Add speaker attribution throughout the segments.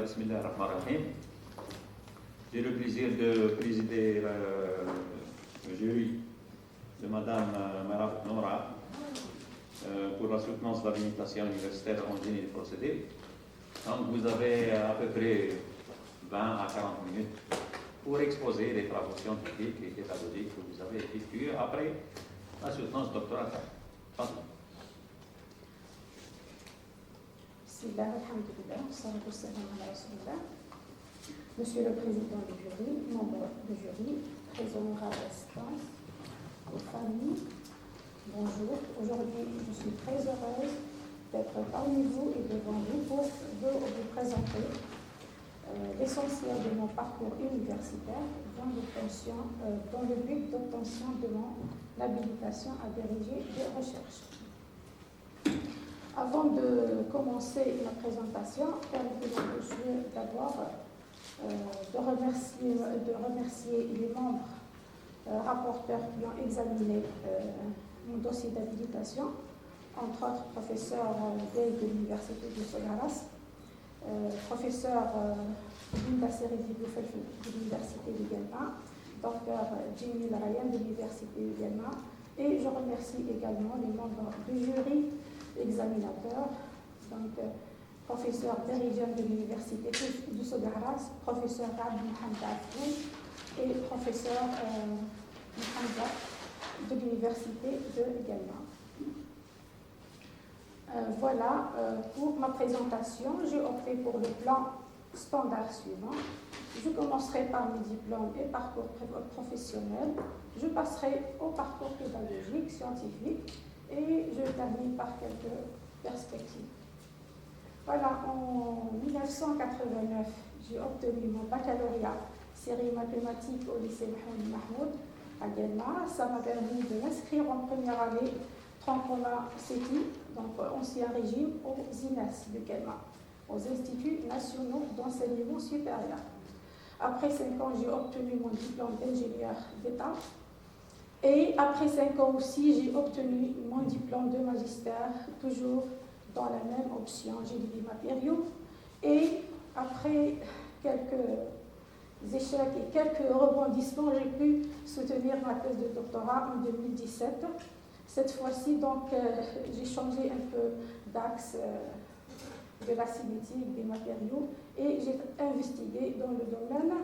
Speaker 1: Bismillah ar-Rahman ar-Rahim. J'ai le plaisir de présider le jury de Madame Maraf Noura pour la soutenance de l'habilitation universitaire en génie des procédés. Donc vous avez à peu près 20 à 40 minutes pour exposer les travaux scientifiques et pédagogiques que vous avez effectués après la soutenance doctorale.
Speaker 2: Monsieur le Président du jury, membres du jury, très honorable assistance, aux familles, bonjour. Aujourd'hui, je suis très heureuse d'être parmi vous et devant vous pour vous présenter l'essentiel de mon parcours universitaire dans le but d'obtention de mon habilitation à diriger des recherches. Avant de commencer ma présentation, permettez-moi d'abord de remercier les membres rapporteurs qui ont examiné mon dossier d'habilitation, entre autres professeur de l'Université de Sogaras, professeur Linda Seredi de l'Université de Guelma, docteur Jimmy Ryan de l'Université de Guelma, et je remercie également les membres du jury examinateur, donc professeur Derijan de l'Université de Sogaras, professeur Abd Mohamed et professeur Mohamed de l'Université de Guelma. Voilà pour ma présentation. J'ai opté pour le plan standard suivant. Je commencerai par mes diplômes et parcours professionnels. Je passerai au parcours pédagogique, scientifique, et je termine par quelques perspectives. Voilà, en 1989, j'ai obtenu mon baccalauréat série mathématiques au lycée Mohamed Mahmoud à Guelma. Ça m'a permis de m'inscrire en première année tronc commun CETI, donc ancien régime, aux INES de Guelma, aux Instituts nationaux d'enseignement supérieur. Après 5 ans, j'ai obtenu mon diplôme d'ingénieur d'État. Et après 5 ans aussi, j'ai obtenu mon diplôme de magistère, toujours dans la même option, génie des matériaux. Et après quelques échecs et quelques rebondissements, j'ai pu soutenir ma thèse de doctorat en 2017. Cette fois-ci, donc, j'ai changé un peu d'axe de la cinétique des matériaux et j'ai investigué dans le domaine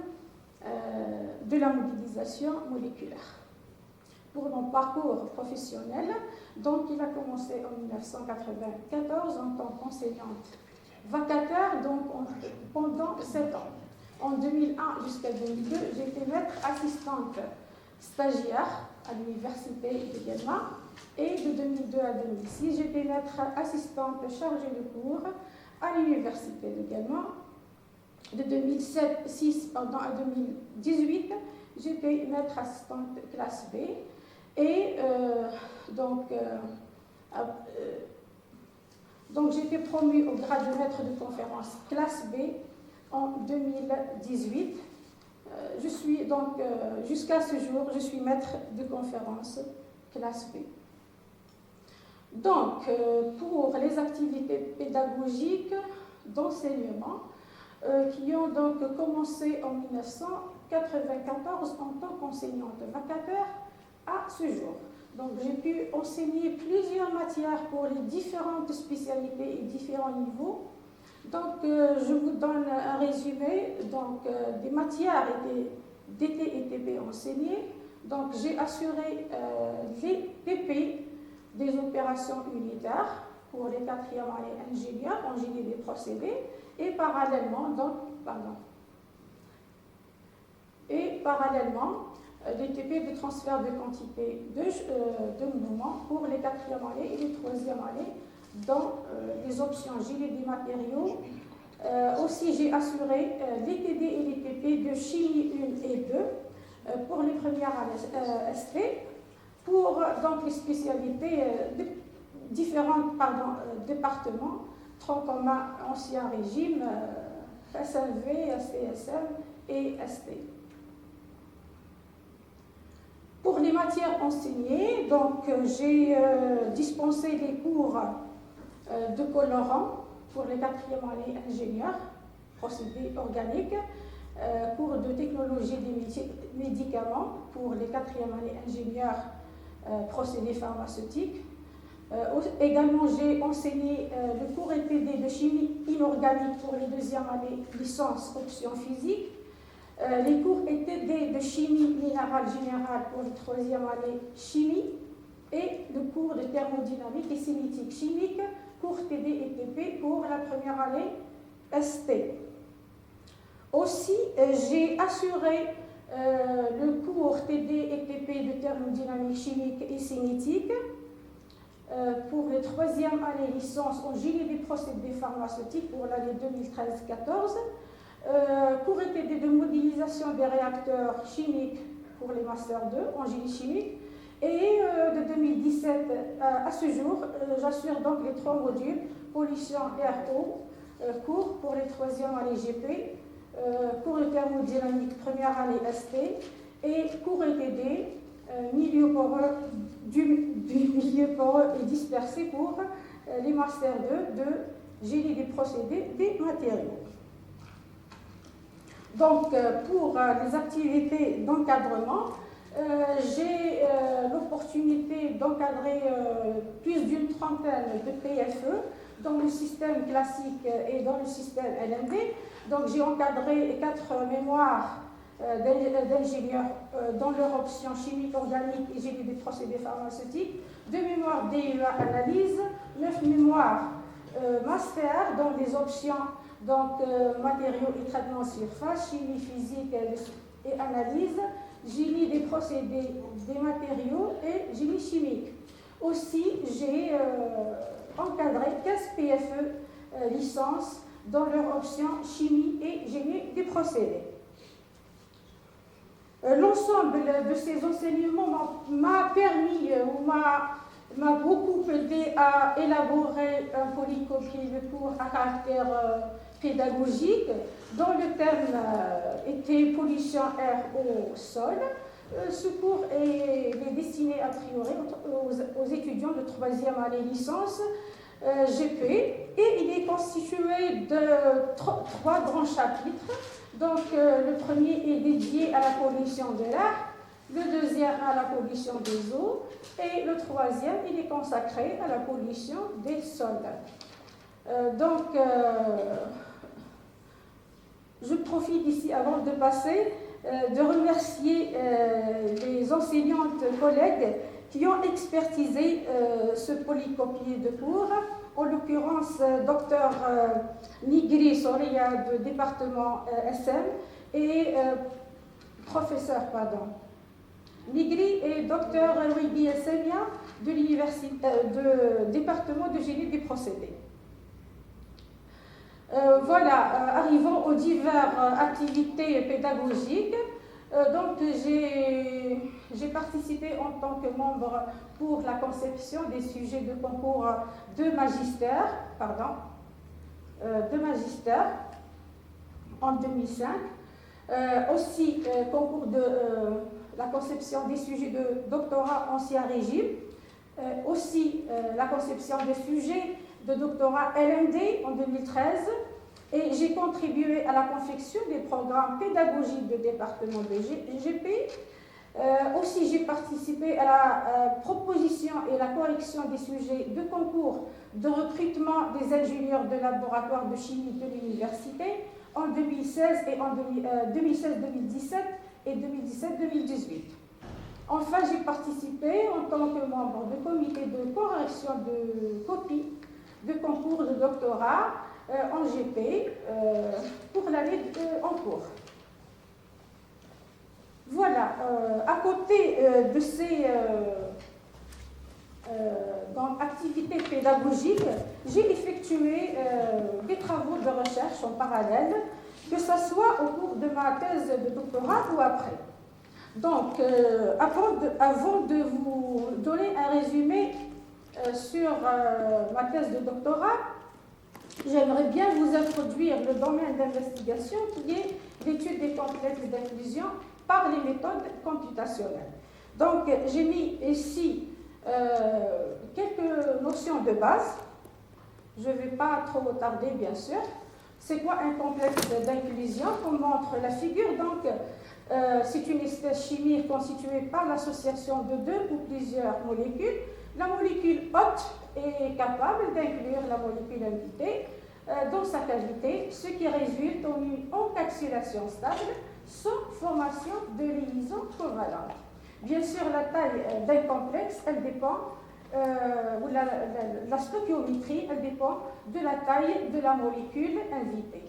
Speaker 2: de la modélisation moléculaire. Pour mon parcours professionnel, donc il a commencé en 1994 en tant qu'enseignante vacataire, donc pendant 7 ans. En 2001 jusqu'à 2002, j'étais maître assistante stagiaire à l'université de Guelma, et de 2002 à 2006, j'étais maître assistante chargée de cours à l'université de Guelma. De 2006 à 2018, j'étais maître assistante classe B. Et donc j'ai été promue au grade de maître de conférence classe B en 2018. Je suis donc, jusqu'à ce jour, je suis maître de conférence classe B. Donc, pour les activités pédagogiques d'enseignement qui ont donc commencé en 1994 en tant qu'enseignante vacataire à ce jour. Donc, j'ai pu enseigner plusieurs matières pour les différentes spécialités et différents niveaux. Donc, je vous donne un résumé. Donc, des matières d'été et TP enseignées. Donc, j'ai assuré les PP des opérations unitaires pour les 4e années ingénieurs en génie des procédés et parallèlement, les TP de transfert de quantité de mouvement pour les 4e années et les 3e années dans les options génie des matériaux. Aussi, j'ai assuré les TD et les TP de chimie 1 et 2 pour les premières années ST, pour donc les spécialités de différents départements, tronc commun, ancien régime, SLV, STSM et ST. Pour les matières enseignées, donc j'ai dispensé des cours de colorants pour les 4e années ingénieurs procédés organiques, cours de technologie des médicaments pour les 4e années ingénieurs procédés pharmaceutiques. Également, j'ai enseigné le cours ETD de chimie inorganique pour les 2e années licence option physique, les cours ETD de chimie minérale générale pour les 3e année chimie et le cours de thermodynamique et cinétique chimique, cours TD et TP pour la 1re année ST. Aussi, j'ai assuré le cours TD et TP de thermodynamique chimique et cinétique pour les 3e année licence en génie des procédés pharmaceutiques pour l'année 2013-14, cours ETD de modélisation des réacteurs chimiques pour les Master 2 en génie chimique, et de 2017 à ce jour, j'assure donc les 3 modules pollution RO, cours pour les 3e année GP, cours de thermodynamique 1re année ST et cours ETD milieu poreux, du milieu poreux et dispersé pour les Master 2 de génie des procédés des matériaux. Donc, pour les activités d'encadrement, j'ai l'opportunité d'encadrer plus d'une trentaine de PFE dans le système classique et dans le système LMD. Donc, j'ai encadré 4 mémoires d'ingénieurs dans leur option chimie organique et génie des procédés pharmaceutiques, 2 mémoires DEA analyse, 9 mémoires master dans les options donc, matériaux et traitements surface, chimie physique et analyse, génie des procédés des matériaux et génie chimique. Aussi, j'ai encadré 15 PFE licences dans leur option chimie et génie des procédés. L'ensemble de ces enseignements m'a permis ou m'a beaucoup aidé à élaborer un polycopier de cours à caractère pédagogique dont le thème était pollution air au sol. Ce cours est destiné a priori aux étudiants de 3e année licence GP et il est constitué de 3 grands chapitres. Donc le premier est dédié à la pollution de l'air, le deuxième à la pollution des eaux et le 3e il est consacré à la pollution des sols. Je profite ici avant de passer de remercier les enseignantes collègues qui ont expertisé ce polycopier de cours, en l'occurrence Dr Nigri Soria du département SM et professeur Nigri et Dr Ruibi Essemia de l'université de département de génie des procédés. Arrivons aux diverses activités pédagogiques. Donc, j'ai participé en tant que membre pour la conception des sujets de concours de magistère en 2005. Aussi, concours de la conception des sujets de doctorat ancien régime. Aussi, la conception des sujets de doctorat LMD en 2013. Et j'ai contribué à la confection des programmes pédagogiques de département de GP. Aussi, j'ai participé à la proposition et la correction des sujets de concours de recrutement des ingénieurs de laboratoire de chimie de l'université en 2016 et en 2016-2017 et 2017-2018. Enfin, j'ai participé en tant que membre du comité de correction de copies de concours de doctorat en GP pour l'année en cours. Voilà, à côté de ces activités pédagogiques, j'ai effectué des travaux de recherche en parallèle, que ce soit au cours de ma thèse de doctorat ou après. Donc, avant de vous donner un résumé sur ma thèse de doctorat, j'aimerais bien vous introduire le domaine d'investigation qui est l'étude des complexes d'inclusion par les méthodes computationnelles. Donc, j'ai mis ici quelques notions de base. Je ne vais pas trop tarder, bien sûr. C'est quoi un complexe d'inclusion? Comme montre la figure, donc, c'est une espèce chimique constituée par l'association de deux ou plusieurs molécules. La molécule hôte est capable d'inclure la molécule invitée dans sa cavité, ce qui résulte en une encapsulation stable sans formation de liaison covalente. Bien sûr, la taille d'un complexe, elle dépend, ou la stoichiométrie, elle dépend de la taille de la molécule invitée.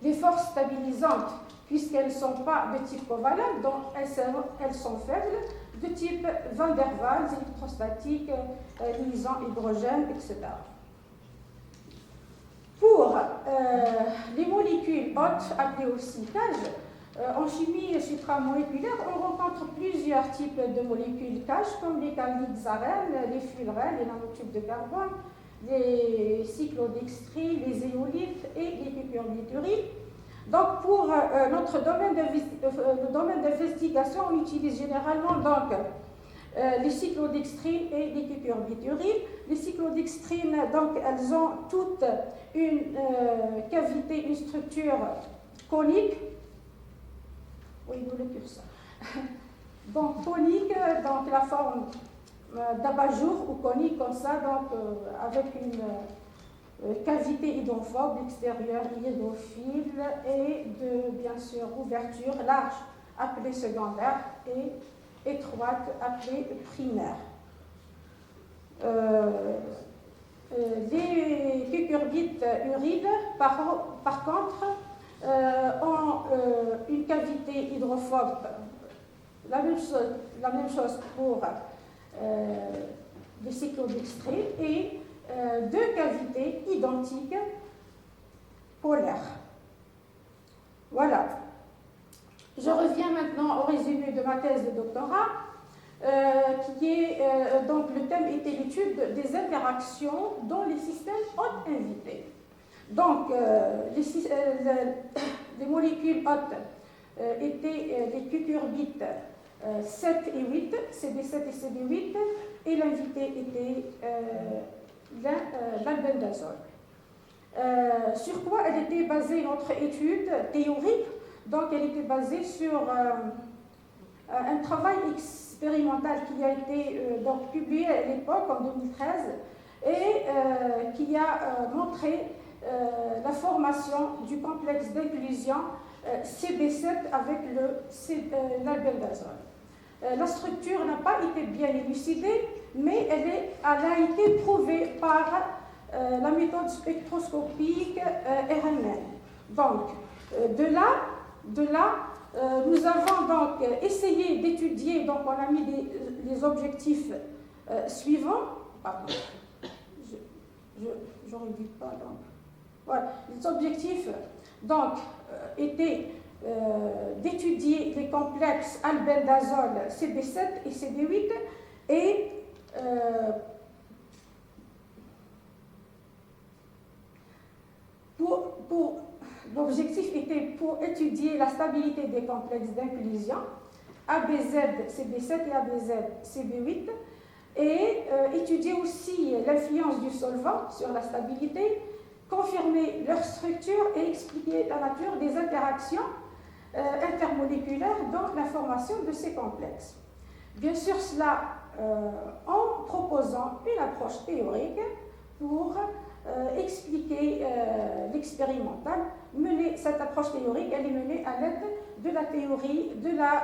Speaker 2: Les forces stabilisantes, puisqu'elles ne sont pas de type covalent, donc elles sont faibles, de type Van der Waals, électrostatique, liaison hydrogène, etc. Pour les molécules hautes, appelées aussi cages, en chimie supramoléculaire, on rencontre plusieurs types de molécules cages, comme les calixarènes, les fullerènes, les nanotubes de carbone, les cyclodextries, les éolites et les cucurbituryles. Donc, pour notre domaine d'investigation, on utilise généralement donc, les cyclodextrines et les cucurbituryles. Les cyclodextrines, donc, elles ont toutes une cavité, une structure conique. Oui, nous le curseur. Donc, conique, donc la forme d'abat-jour ou conique comme ça, donc avec une cavité hydrophobe extérieure hydrophile et de, bien sûr, ouverture large appelée secondaire et étroite appelée primaire. Les cucurbituryles, par contre, ont une cavité hydrophobe, la même chose pour les cyclodextrines et deux cavités identiques polaires. Voilà. Je reviens maintenant au résumé de ma thèse de doctorat, qui est, donc le thème était l'étude des interactions dans les systèmes hôtes invités. Donc, les molécules hôtes étaient les cucurbites 7 et 8, CD7 et CD8, et l'invité était l'albendazole. Sur quoi elle était basée notre étude théorique? Donc, elle était basée sur un travail expérimental qui a été donc, publié à l'époque, en 2013, et qui a montré la formation du complexe d'inclusion CB7 avec l'albendazole. La structure n'a pas été bien élucidée, mais elle a été prouvée par la méthode spectroscopique RMN. Donc, de là, nous avons donc essayé d'étudier, donc on a mis les objectifs suivants. Pardon, j'aurais dit pas donc. Voilà, les objectifs donc étaient d'étudier les complexes albendazole CD7 et CD8 et l'objectif était pour étudier la stabilité des complexes d'inclusion ABZ CD7 et ABZ CD8 et étudier aussi l'influence du solvant sur la stabilité, confirmer leur structure et expliquer la nature des interactions intermoléculaires dans la formation de ces complexes. Bien sûr, cela en proposant une approche théorique pour expliquer l'expérimental. Cette approche théorique, elle est menée à l'aide de la théorie de la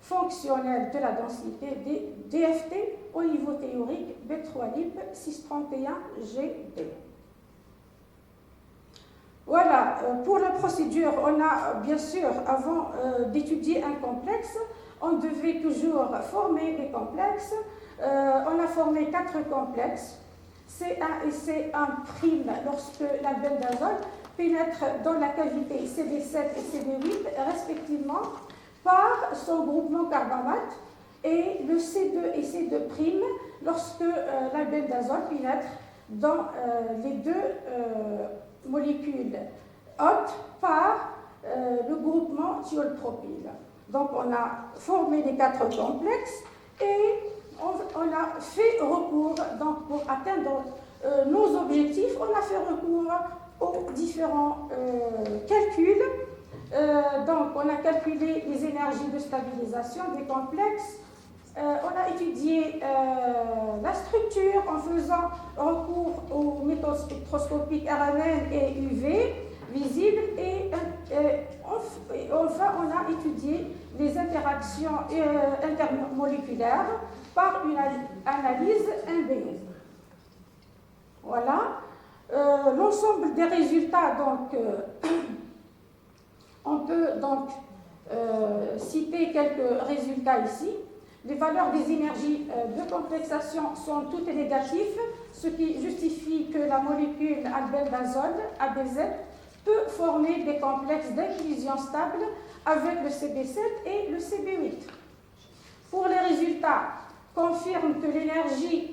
Speaker 2: fonctionnelle de la densité des DFT au niveau théorique B3-LIP 631GD. Voilà, pour la procédure, on a bien sûr, avant d'étudier un complexe, on devait toujours former les complexes. On a formé 4 complexes, C1 et C1' lorsque l'albendazole pénètre dans la cavité CD7 et CD8 respectivement par son groupement carbamate et le C2 et C2' lorsque l'albendazole pénètre dans les deux molécules hôtes par le groupement thiolpropyl. Donc on a formé les 4 complexes et on a fait recours, donc pour atteindre nos objectifs, on a fait recours aux différents calculs. Donc, on a calculé les énergies de stabilisation des complexes. On a étudié la structure en faisant recours aux méthodes spectroscopiques RMN et UV visibles. Et enfin, on a étudié les interactions intermoléculaires par une analyse MBE. Voilà. L'ensemble des résultats, donc, on peut donc citer quelques résultats ici. Les valeurs des énergies de complexation sont toutes négatives, ce qui justifie que la molécule albendazole, ABZ, peut former des complexes d'inclusion stable avec le CB7 et le CB8. Pour les résultats, confirment que les résultats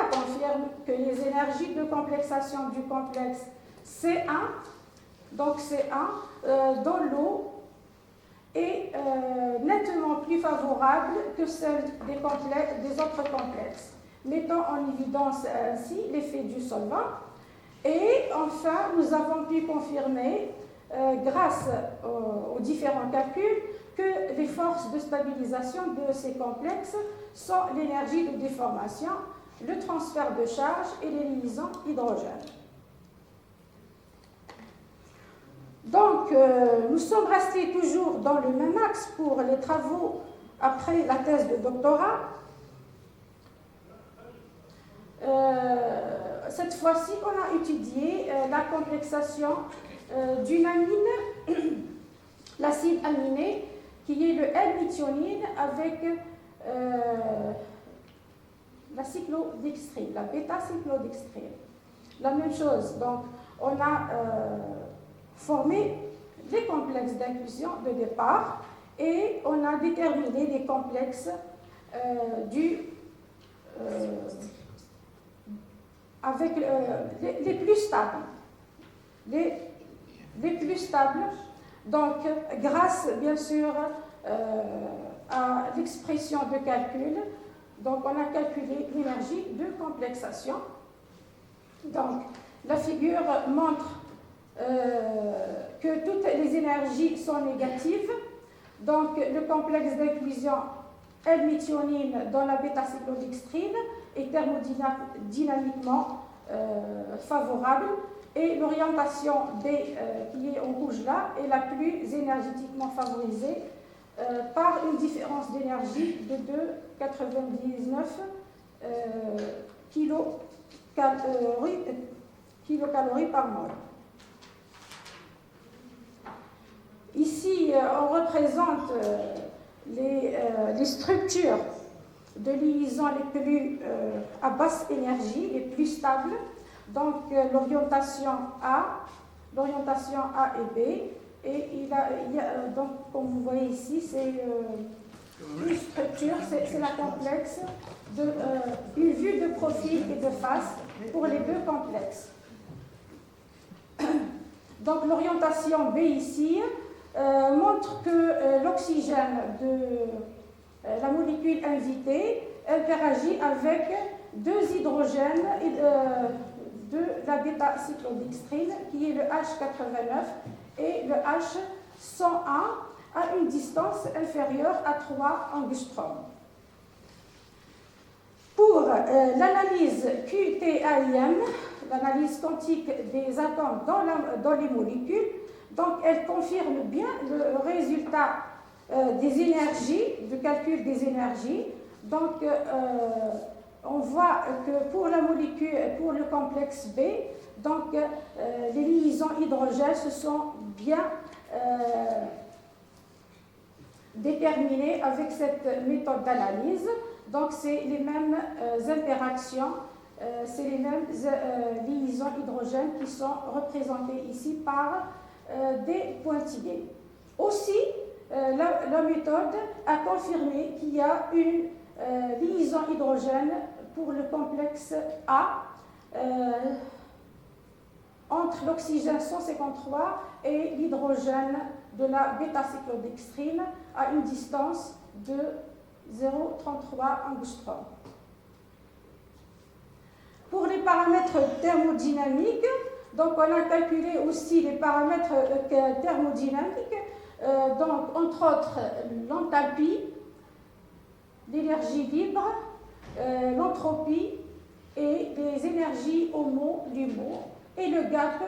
Speaker 2: confirment que les énergies de complexation du complexe C1, donc C1, dans l'eau, est nettement plus favorable que celle des autres complexes, mettant en évidence ainsi l'effet du solvant. Et enfin, nous avons pu confirmer, grâce aux différents calculs, que les forces de stabilisation de ces complexes sont l'énergie de déformation, le transfert de charge et les liaisons hydrogène. Donc, nous sommes restés toujours dans le même axe pour les travaux après la thèse de doctorat. Cette fois-ci, on a étudié la complexation d'une amine, l'acide aminé, qui est le L-méthionine avec la cyclodextrine, la bêta-cyclodextrine. La même chose, donc, on a formé les complexes d'inclusion de départ et on a déterminé les complexes avec les plus stables. Les plus stables, donc grâce bien sûr à l'expression de calcul, donc on a calculé l'énergie de complexation. Donc la figure montre que toutes les énergies sont négatives. Donc le complexe d'inclusion L-méthionine dans la bêta-cyclodextrine est thermodynamiquement favorable et l'orientation B qui est en rouge là est la plus énergétiquement favorisée par une différence d'énergie de 2,99 kilocalories par mol. Ici, on représente les structures de liaison les plus à basse énergie, les plus stables. Donc, l'orientation A et B. Et donc, comme vous voyez ici, c'est une structure, c'est la complexe, une vue de profil et de face pour les deux complexes. Donc, l'orientation B ici montre que l'oxygène de la molécule invitée interagit avec deux hydrogènes de la bêta-cyclodextrine, qui est le H89 et le H101, à une distance inférieure à 3 angstroms. Pour l'analyse QTAIM, l'analyse quantique des atomes dans les molécules, donc elle confirme bien le résultat des énergies, du calcul des énergies. Donc on voit que pour la molécule, pour le complexe B, donc les liaisons hydrogènes se sont bien déterminées avec cette méthode d'analyse. Donc c'est les mêmes interactions, c'est les mêmes liaisons hydrogènes qui sont représentées ici par des pointillés. Aussi, la méthode a confirmé qu'il y a une liaison hydrogène pour le complexe A entre l'oxygène 153 et l'hydrogène de la bêta-cyclodextrine à une distance de 0,33 angstrom. Pour les paramètres thermodynamiques, donc on a calculé aussi les paramètres thermodynamiques, donc entre autres l'enthalpie, l'énergie libre, l'entropie et les énergies HOMO-LUMO et le gap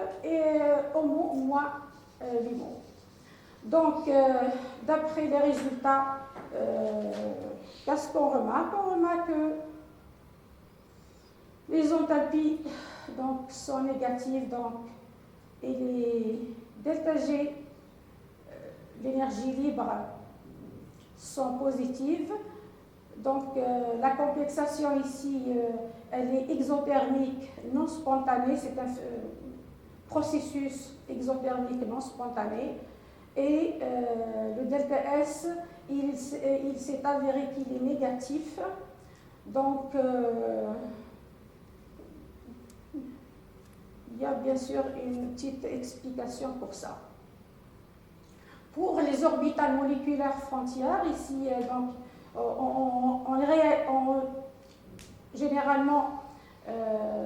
Speaker 2: HOMO-LUMO. Donc, d'après les résultats, qu'est-ce qu'on remarque? On remarque que les enthalpies donc, sont négatives, donc, et les ΔG, l'énergie libre, sont positives. Donc, la complexation ici, elle est exothermique non spontanée, c'est un processus exothermique non spontané. Et le ΔS, il s'est avéré qu'il est négatif. Donc, il y a bien sûr une petite explication pour ça. Pour les orbitales moléculaires frontières, ici, donc, généralement,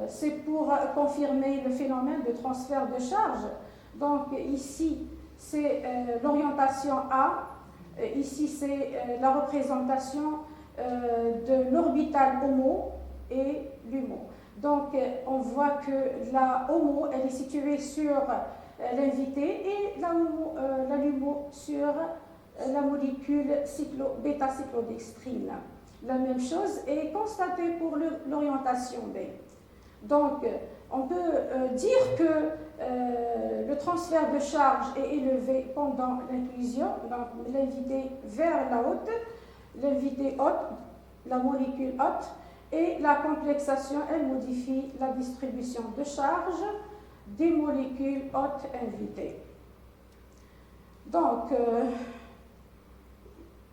Speaker 2: c'est pour confirmer le phénomène de transfert de charge. Donc, ici, c'est l'orientation A. Ici, c'est la représentation de l'orbital HOMO et LUMO. Donc, on voit que la HOMO, elle est située sur l'invité et la LUMO sur la molécule bêta-cyclodextrine. La même chose est constatée pour l'orientation B. Donc, on peut dire que le transfert de charge est élevé pendant l'inclusion, donc l'invité vers la haute, l'invité haute, la molécule haute, et la complexation, elle modifie la distribution de charge des molécules hautes invitées. Donc,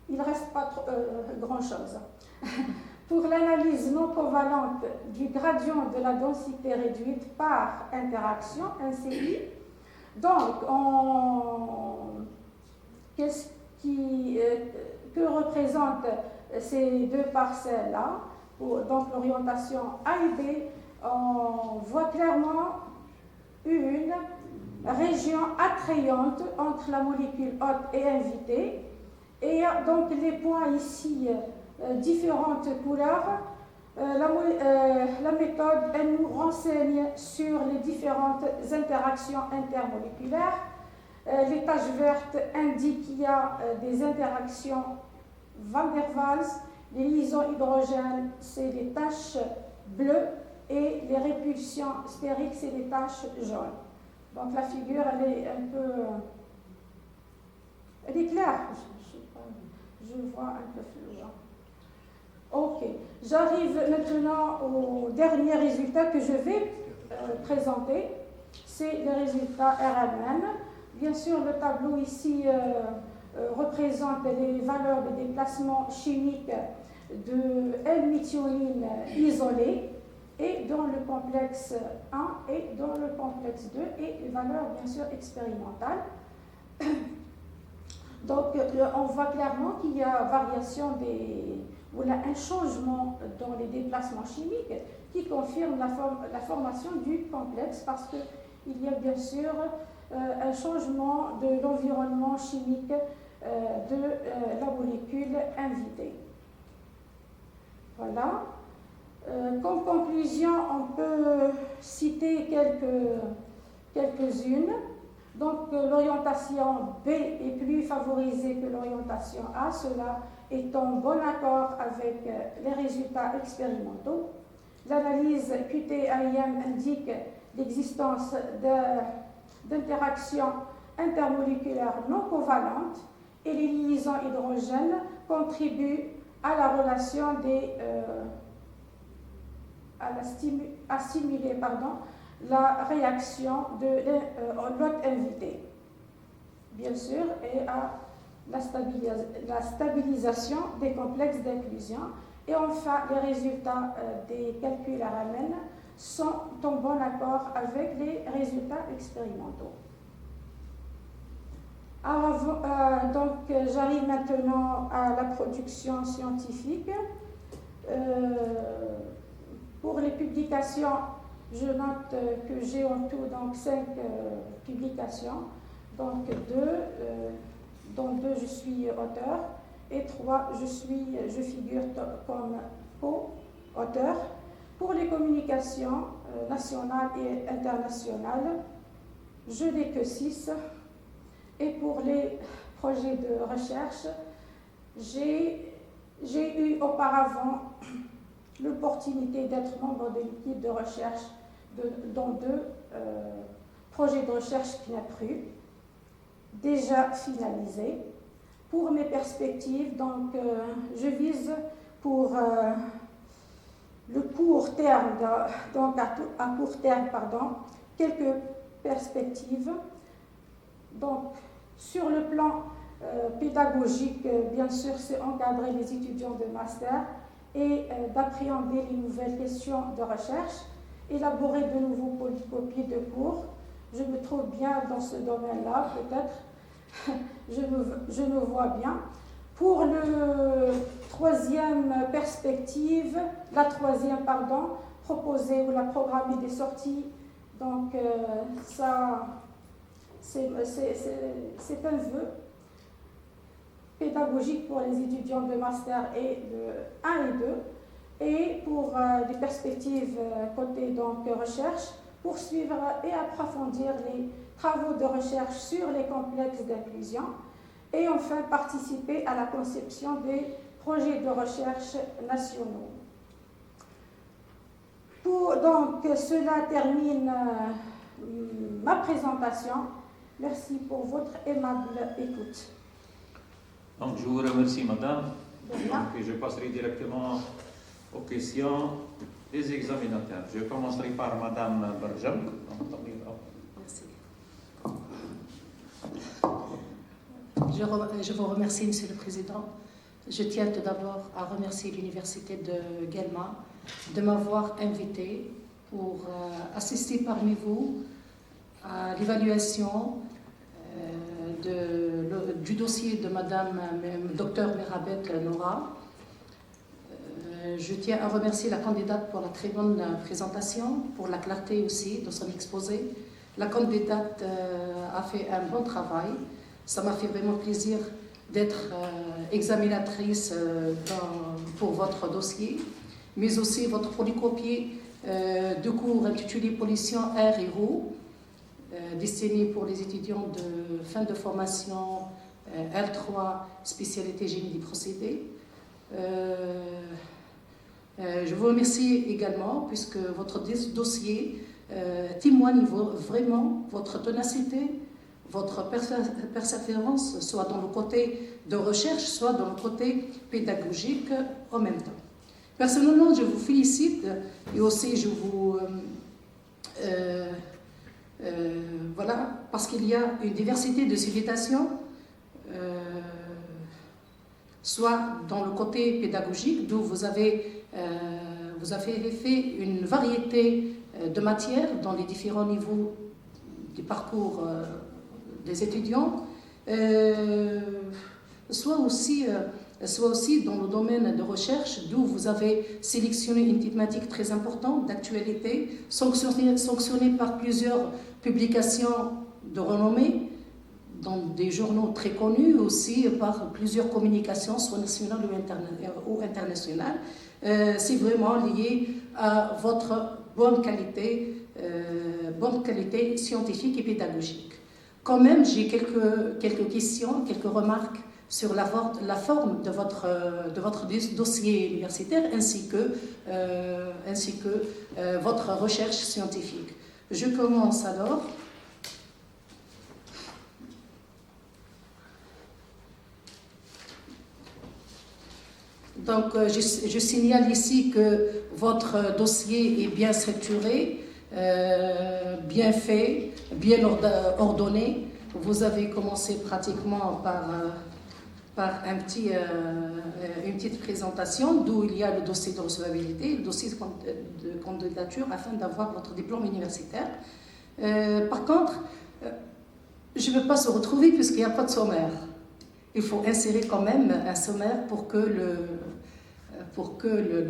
Speaker 2: il ne reste pas grand-chose. Pour l'analyse non covalente du gradient de la densité réduite par interaction, NCI, donc, que représentent ces deux parcelles-là? Donc, l'orientation A et B, on voit clairement une région attrayante entre la molécule haute et invitée. Et donc, les points ici, différentes couleurs, la méthode, elle nous renseigne sur les différentes interactions intermoléculaires. Les taches vertes indiquent qu'il y a des interactions van der Waals. Les liaisons hydrogènes, c'est les taches bleues et les répulsions stériques, c'est les taches jaunes. Donc la figure, elle est un peu... Elle est claire. Je vois un peu flou. Ok. J'arrive maintenant au dernier résultat que je vais présenter. C'est le résultat RMN. Bien sûr, le tableau ici représente les valeurs de déplacement chimique de L-méthionine isolée et dans le complexe 1 et dans le complexe 2 et les valeurs bien sûr expérimentales. Donc on voit clairement qu'il y a variation ou là, un changement dans les déplacements chimiques qui confirme la formation du complexe parce qu'il y a bien sûr un changement de l'environnement chimique de la molécule invitée. Voilà. Comme conclusion, on peut citer quelques-unes. Donc, l'orientation B est plus favorisée que l'orientation A, cela est en bon accord avec les résultats expérimentaux. L'analyse QT-AIM indique l'existence d'interactions intermoléculaires non covalentes et les liaisons hydrogènes contribuent à la relation à stimuler la réaction de l'hôte invité, bien sûr, et à la stabilisation des complexes d'inclusion. Et enfin, les résultats des calculs RMN sont en bon accord avec les résultats expérimentaux. Donc, j'arrive maintenant à la production scientifique. Pour les publications Je note que j'ai en tout donc 5 publications, donc dont 2 je suis auteur et 3 je figure comme co-auteur. Pour les communications nationales et internationales, je n'ai que 6. Et pour les projets de recherche, j'ai eu auparavant l'opportunité d'être membre de l'équipe de recherche dans 2 projets de recherche CNAPRU, déjà finalisés. Pour mes perspectives, donc, je vise pour le court terme, donc à court terme, quelques perspectives. Donc, sur le plan pédagogique, bien sûr, c'est encadrer les étudiants de master et d'appréhender les nouvelles questions de recherche, élaborer de nouveaux polycopies de cours. Je me trouve bien dans ce domaine-là, peut-être, je me vois bien. Pour le la troisième, proposer ou la programmer des sorties, donc ça, c'est un vœu pédagogique pour les étudiants de master et de 1 et 2, et pour les perspectives côté donc recherche, poursuivre et approfondir les travaux de recherche sur les complexes d'inclusion, et enfin participer à la conception des projets de recherche nationaux. Donc cela termine ma présentation. Merci pour votre aimable écoute.
Speaker 1: Donc je vous remercie, madame.
Speaker 2: De rien.
Speaker 1: Donc, je passerai directement aux questions des examinateurs. Je commencerai par madame Barjam.
Speaker 3: Merci. Je vous remercie, Monsieur le Président. Je tiens tout d'abord à remercier l'Université de Guelma de m'avoir invité pour assister parmi vous à l'évaluation du dossier de Madame Dr Merabet Noura. Je tiens à remercier la candidate pour la très bonne présentation, pour la clarté aussi de son exposé. La candidate a fait un bon travail. Ça m'a fait vraiment plaisir d'être examinatrice pour votre dossier, mais aussi votre polycopier de cours intitulé Pollution, air et eau, destiné pour les étudiants de fin de formation L3, spécialité génie des procédés. Je vous remercie également puisque votre dossier témoigne vraiment votre ténacité, votre persévérance, soit dans le côté de recherche, soit dans le côté pédagogique en même temps. Personnellement, je vous félicite et aussi je vous... voilà, parce qu'il y a une diversité de civilisations, soit dans le côté pédagogique, d'où vous avez fait une variété de matières dans les différents niveaux du parcours des étudiants, soit aussi dans le domaine de recherche, d'où vous avez sélectionné une thématique très importante d'actualité, sanctionnée par plusieurs publications de renommée, dans des journaux très connus, aussi par plusieurs communications, soit nationales ou internationales. C'est vraiment lié à votre bonne qualité scientifique et pédagogique. Quand même, j'ai quelques questions, quelques remarques sur la forme de votre dossier universitaire ainsi que votre recherche scientifique. Je commence alors. Donc, je signale ici que votre dossier est bien structuré, bien fait, bien ordonné. Vous avez commencé pratiquement par une petite présentation, d'où il y a le dossier de recevabilité, le dossier de candidature afin d'avoir votre diplôme universitaire. Par contre, je ne veux pas se retrouver puisqu'il n'y a pas de sommaire. Il faut insérer quand même un sommaire pour que pour que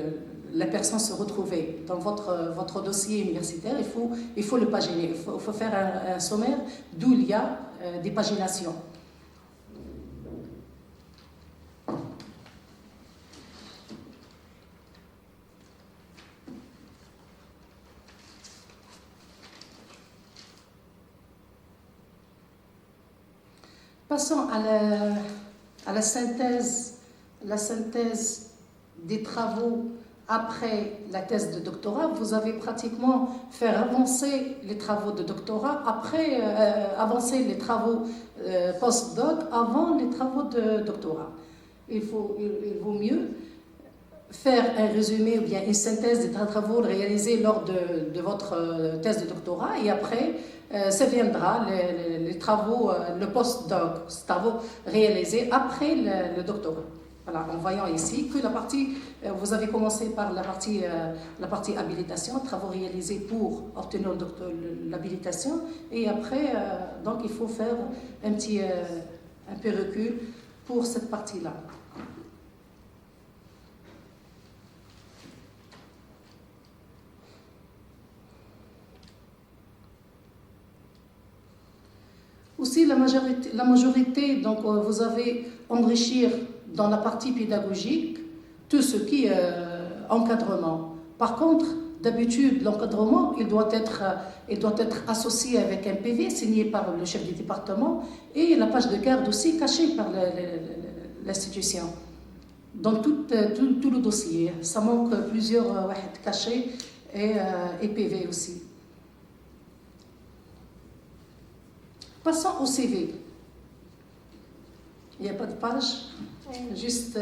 Speaker 3: la personne se retrouve dans votre dossier universitaire, il faut le paginer, il faut faire un sommaire d'où il y a des paginations. Passons à la synthèse des travaux après la thèse de doctorat. Vous avez pratiquement fait avancer les travaux de doctorat, après avancer les travaux post-doc, avant les travaux de doctorat. Il vaut mieux faire un résumé ou bien une synthèse des travaux réalisés lors de votre thèse de doctorat et après, ça viendra les travaux, le post-doc, travaux réalisés après le doctorat. Voilà, en voyant ici que la partie, vous avez commencé par la partie habilitation, travaux réalisés pour obtenir l'habilitation et après, donc il faut faire un peu recul pour cette partie-là. Aussi, la majorité, donc vous avez enrichir dans la partie pédagogique tout ce qui est encadrement. Par contre, d'habitude, l'encadrement, il doit être associé avec un PV signé par le chef du département et la page de garde aussi cachée par l'institution. Dans tout le dossier, ça manque plusieurs cachés et PV aussi. Passons au CV. Il n'y a pas de page, juste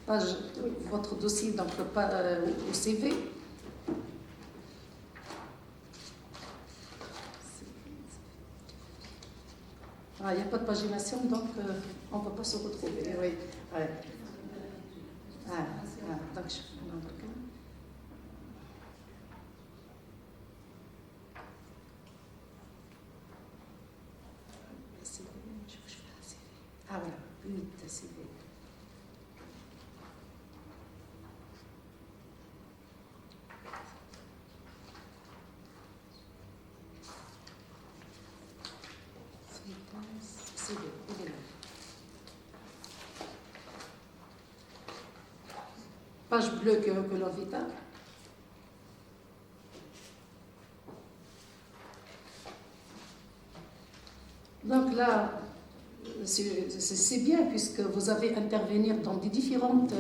Speaker 3: page, votre dossier, donc au CV. Il n'y a pas de pagination, donc on ne peut pas se retrouver. Oui. Ouais. Donc, voilà, 8 CV. Page bleue que l'on vita. Donc là, c'est bien puisque vous avez intervenir dans des différentes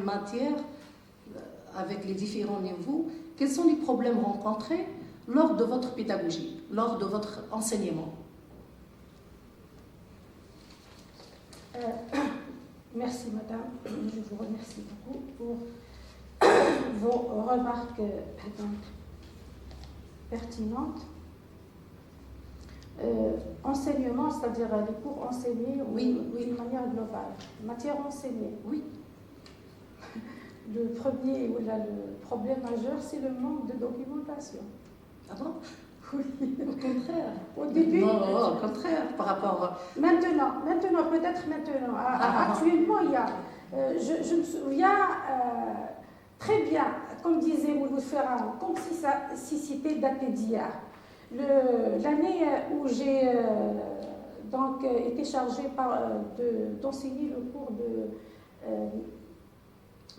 Speaker 3: matières avec les différents niveaux. Quels sont les problèmes rencontrés lors de votre pédagogie, lors de votre enseignement?
Speaker 2: Merci madame, je vous remercie beaucoup pour vos remarques pertinentes. Enseignement, c'est-à-dire les cours enseignés d'une manière globale. Matière enseignée,
Speaker 3: oui.
Speaker 2: Le problème majeur, c'est le manque de documentation.
Speaker 3: Ah bon?
Speaker 2: Oui.
Speaker 3: Au contraire.
Speaker 2: Au début.
Speaker 3: Non, au contraire, par rapport.
Speaker 2: Maintenant, peut-être maintenant. Actuellement, il y a. Je me souviens très bien, comme disait Mouloud Ferrand, comme si c'était daté d'hier. L'année où j'ai été chargée d'enseigner le cours de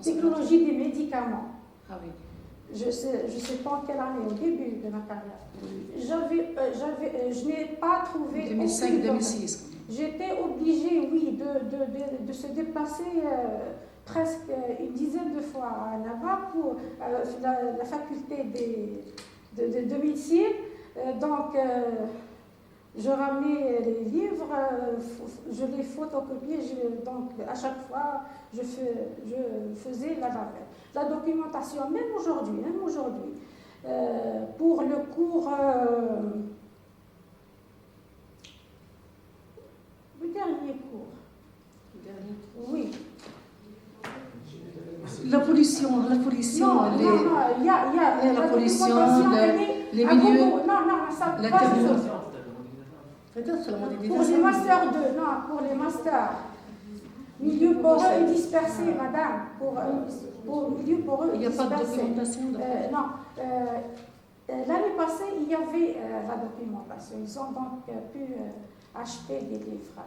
Speaker 2: technologie des médicaments.
Speaker 3: Ah oui.
Speaker 2: Je sais pas en quelle année, au début de ma carrière. Je n'ai pas trouvé.
Speaker 3: 2005-2006.
Speaker 2: J'étais obligée, oui, de se déplacer presque une dizaine de fois à Nava pour la faculté de médecine. Donc, je ramenais les livres, je les photocopiais, donc à chaque fois, je faisais la documentation, même aujourd'hui, pour le cours, le dernier cours. Oui.
Speaker 3: La pollution,
Speaker 2: non, il y a
Speaker 3: la pollution, les
Speaker 2: à
Speaker 3: milieux.
Speaker 2: Bobo. Non, ça
Speaker 3: la
Speaker 2: passe.
Speaker 3: Peut-être la modélisation.
Speaker 2: Pour les masters 2, non, pour les masters. Milieu poreux et dispersé, madame. Pour milieu poreux et
Speaker 3: Il n'y a pas de
Speaker 2: dispersé.
Speaker 3: documentation.
Speaker 2: Non. L'année passée, il y avait la documentation. Ils ont donc pu acheter des livres.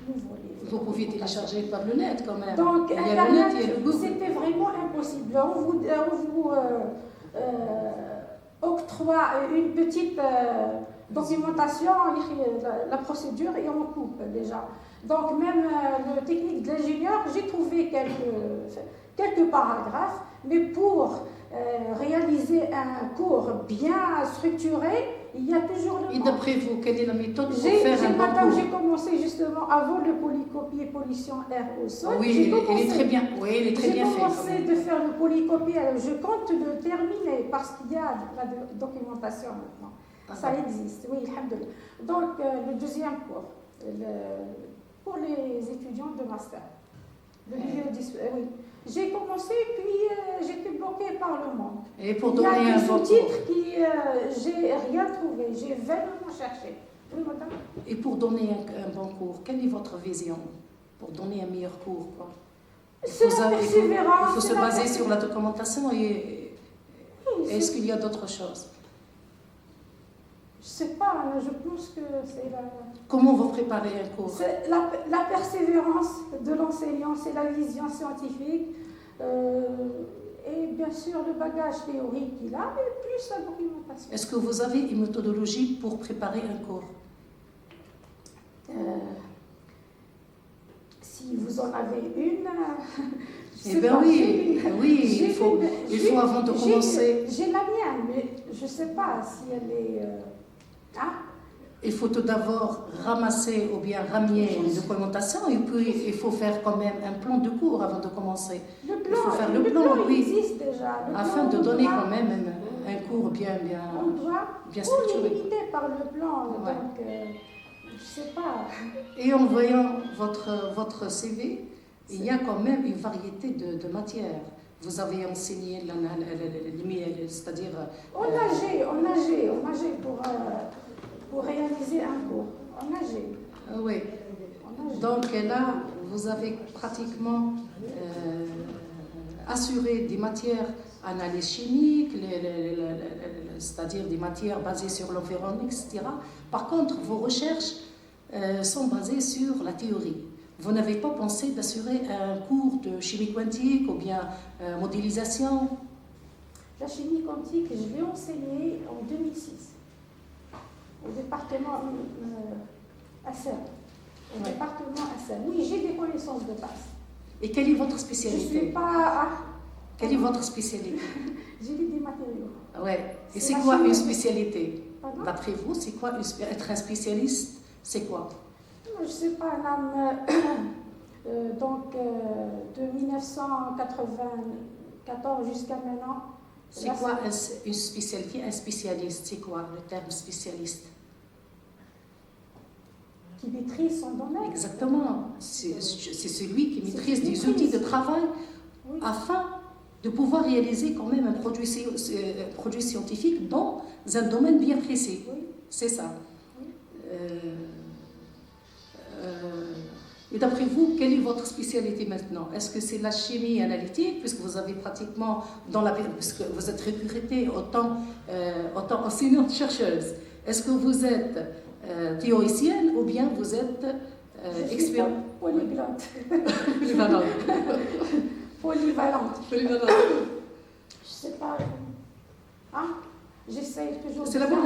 Speaker 2: Nouveaux livres.
Speaker 3: Vous pouviez télécharger par le net quand même.
Speaker 2: Donc,
Speaker 3: il y a le net, il y a le Google.
Speaker 2: c'était vraiment impossible. On vous octroie une petite documentation, la procédure, et on coupe déjà. Donc, même le technique de l'ingénieur, j'ai trouvé quelques paragraphes, mais pour réaliser un cours bien structuré, il y a toujours le
Speaker 3: Et d'après vous, quelle est la méthode pour
Speaker 2: J'ai
Speaker 3: faire un bon
Speaker 2: madame,
Speaker 3: cours?
Speaker 2: j'ai commencé justement avant le polycopie et pollution air au sol.
Speaker 3: Oui, il est très bien. Oui, il est très bien fait.
Speaker 2: J'ai commencé de faire le polycopie. Je compte de terminer parce qu'il y a la documentation maintenant. Ça existe, oui, alhamdoulilah. Donc, le deuxième cours, pour les étudiants de master. Oui. J'ai commencé, puis j'étais bloquée par le monde.
Speaker 3: Et pour
Speaker 2: Il y a
Speaker 3: donner
Speaker 2: des
Speaker 3: un bon cours.
Speaker 2: sous-titres qui, j'ai rien trouvé. J'ai vainement cherché. Oui, madame.
Speaker 3: Et pour donner un bon cours, quelle est votre vision pour donner un meilleur cours, quoi?
Speaker 2: C'est la persévérance.
Speaker 3: Il faut se baser sur la documentation et
Speaker 2: Oui,
Speaker 3: est-ce qu'il y a d'autres choses?
Speaker 2: je ne sais pas, je pense que c'est
Speaker 3: Comment vous préparez un cours?
Speaker 2: la persévérance de l'enseignant, c'est la vision scientifique, et bien sûr le bagage théorique qu'il a, et plus la documentation.
Speaker 3: Est-ce que vous avez une méthodologie pour préparer un cours?
Speaker 2: Si vous en avez une,
Speaker 3: Eh bien oui, il faut avant de commencer.
Speaker 2: J'ai la mienne, mais je ne sais pas si elle est...
Speaker 3: Il faut tout d'abord ramasser ou bien ramener une documentation et puis il faut faire quand même un plan de cours avant de commencer.
Speaker 2: Le plan,
Speaker 3: il faut faire le plan,
Speaker 2: il
Speaker 3: oui,
Speaker 2: existe déjà.
Speaker 3: afin de donner quand même un cours bien structuré.
Speaker 2: On est limité par le plan,
Speaker 3: Ouais.
Speaker 2: donc je ne sais pas.
Speaker 3: Et en voyant votre CV, il y a quand même une variété de matières. Vous avez enseigné, c'est-à-dire...
Speaker 2: On nageait pour réaliser un cours. On nageait.
Speaker 3: Oui. Donc là, vous avez pratiquement assuré des matières analyse chimique, c'est-à-dire des matières basées sur l'environnement, etc. Par contre, vos recherches sont basées sur la théorie. Vous n'avez pas pensé d'assurer un cours de chimie quantique ou bien modélisation?
Speaker 2: La chimie quantique, je l'ai enseignée en 2006 au département ASER. Oui, j'ai des connaissances de base.
Speaker 3: Et quelle est votre
Speaker 2: Je
Speaker 3: spécialité?
Speaker 2: ne suis pas...
Speaker 3: Quelle est votre spécialité?
Speaker 2: J'ai lu des matériaux.
Speaker 3: Ouais. Et
Speaker 2: C'est
Speaker 3: c'est quoi
Speaker 2: chimie.
Speaker 3: une spécialité?
Speaker 2: Pardon?
Speaker 3: D'après vous, c'est quoi être un spécialiste? C'est quoi?
Speaker 2: Je ne sais pas, madame. De 1994 jusqu'à maintenant.
Speaker 3: C'est
Speaker 2: là,
Speaker 3: quoi une spécialité? Un spécialiste, c'est quoi le terme spécialiste?
Speaker 2: Qui maîtrise son domaine.
Speaker 3: Exactement. C'est celui qui maîtrise des
Speaker 2: maîtrise.
Speaker 3: outils de travail
Speaker 2: Oui.
Speaker 3: afin de pouvoir réaliser quand même un produit scientifique dans un domaine bien précis.
Speaker 2: Oui.
Speaker 3: C'est ça.
Speaker 2: Oui.
Speaker 3: Et d'après vous, quelle est votre spécialité maintenant? Est-ce que c'est la chimie analytique, puisque vous avez pratiquement, puisque vous êtes recrutée autant enseignante-chercheuse? Est-ce que vous êtes théoricienne ou bien vous êtes expert?
Speaker 2: Polyglotte.
Speaker 3: Polyvalente.
Speaker 2: Polyvalente.
Speaker 3: Polyvalente.
Speaker 2: Je ne sais pas. J'essaie toujours
Speaker 3: C'est la bonne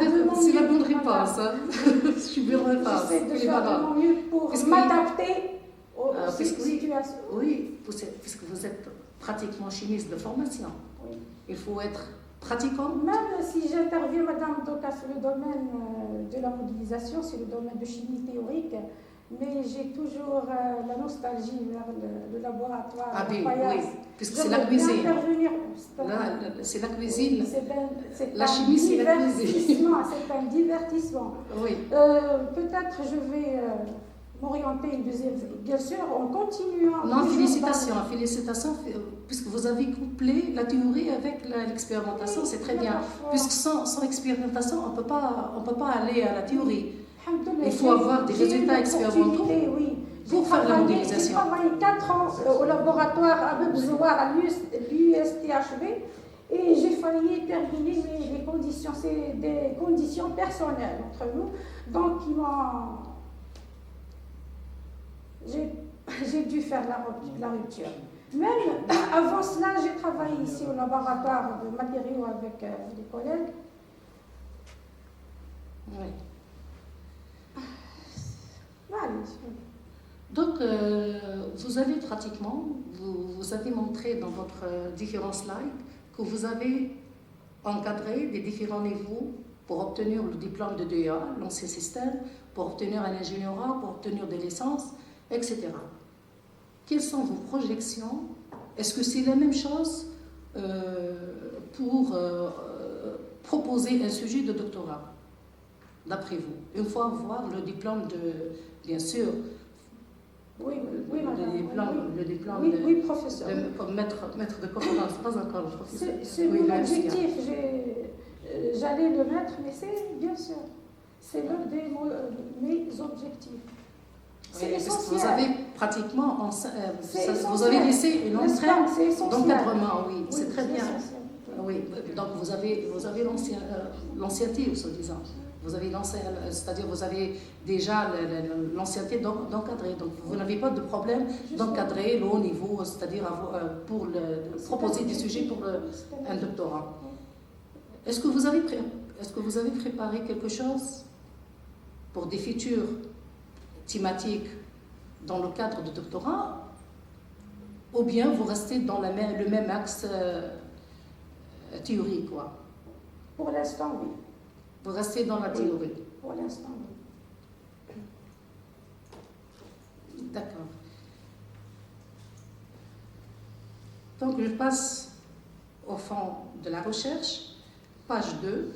Speaker 3: réponse. Hein? Je suis bien réponse.
Speaker 2: J'essaie de faire de mon mieux pour m'adapter aux situations.
Speaker 3: Oui, puisque vous êtes pratiquement chimiste de formation.
Speaker 2: Oui.
Speaker 3: Il faut être pratiquant.
Speaker 2: Même si j'interviens, Madame Doka, sur le domaine de la modélisation, c'est le domaine de chimie théorique, mais j'ai toujours la nostalgie vers le laboratoire.
Speaker 3: Ah oui, puisque c'est
Speaker 2: J'aimerais
Speaker 3: la cuisine.
Speaker 2: bien intervenir.
Speaker 3: C'est la cuisine.
Speaker 2: C'est
Speaker 3: La
Speaker 2: un
Speaker 3: chimie, c'est la cuisine.
Speaker 2: C'est un divertissement.
Speaker 3: Oui.
Speaker 2: Peut-être je vais m'orienter une deuxième, bien sûr, en continuant.
Speaker 3: Non, félicitations, puisque vous avez couplé la théorie avec l'expérimentation, c'est très bien. Puisque sans expérimentation, on ne peut pas aller à la théorie. Il faut avoir des résultats expérimentaux.
Speaker 2: Oui,
Speaker 3: Pour faire la modélisation.
Speaker 2: J'ai travaillé 4 ans au laboratoire à Bebzouar, à l'USTHB, et j'ai failli terminer les conditions. C'est des conditions personnelles entre nous. Donc, j'ai dû faire la rupture. Même avant cela, j'ai travaillé ici au laboratoire de matériaux avec des collègues.
Speaker 3: Oui.
Speaker 2: Voilà.
Speaker 3: Donc, vous avez pratiquement, vous avez montré dans votre différents slides que vous avez encadré des différents niveaux pour obtenir le diplôme de DEA, l'ancien système, pour obtenir un ingénierat, pour obtenir des licences, etc. Quelles sont vos projections? Est-ce que c'est la même chose pour proposer un sujet de doctorat, d'après vous? Une fois avoir le diplôme de, bien sûr,
Speaker 2: oui, madame.
Speaker 3: Le diplôme
Speaker 2: oui, professeur.
Speaker 3: Comme maître de conférence, pas encore le professeur.
Speaker 2: C'est
Speaker 3: oui,
Speaker 2: mon objectif. J'allais le mettre, mais c'est bien sûr. C'est l'un de mes objectifs. C'est essentiel.
Speaker 3: Vous avez pratiquement, vous avez laissé une entraîne d'encadrement, oui, c'est très bien. Oui, donc vous avez l'ancienneté, soi-disant. Vous avez c'est-à-dire vous avez déjà l'ancienneté d'encadrer. Donc vous n'avez pas de problème d'encadrer le haut niveau, c'est-à-dire pour proposer des sujets pour un doctorat. Est-ce que vous avez préparé quelque chose pour des futures thématiques dans le cadre du doctorat, ou bien vous restez dans le même axe théorique, quoi?
Speaker 2: Pour l'instant, oui.
Speaker 3: Vous restez dans la théorie?
Speaker 2: Pour l'instant, oui.
Speaker 3: D'accord. Donc, je passe au fond de la recherche, page 2.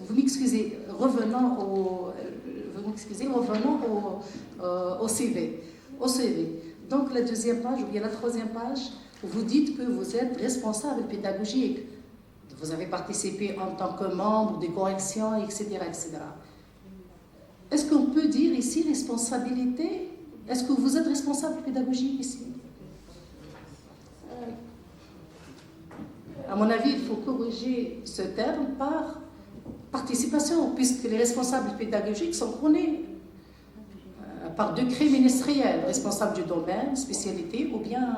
Speaker 3: Vous m'excusez, revenons au CV. Donc, la deuxième page, ou bien la troisième page, vous dites que vous êtes responsable pédagogique. Vous avez participé en tant que membre des corrections, etc., etc. Est-ce qu'on peut dire ici responsabilité? Est-ce que vous êtes responsable pédagogique ici? À mon avis, il faut corriger ce terme par participation, puisque les responsables pédagogiques sont connus par décret ministériel, responsable du domaine, spécialité ou bien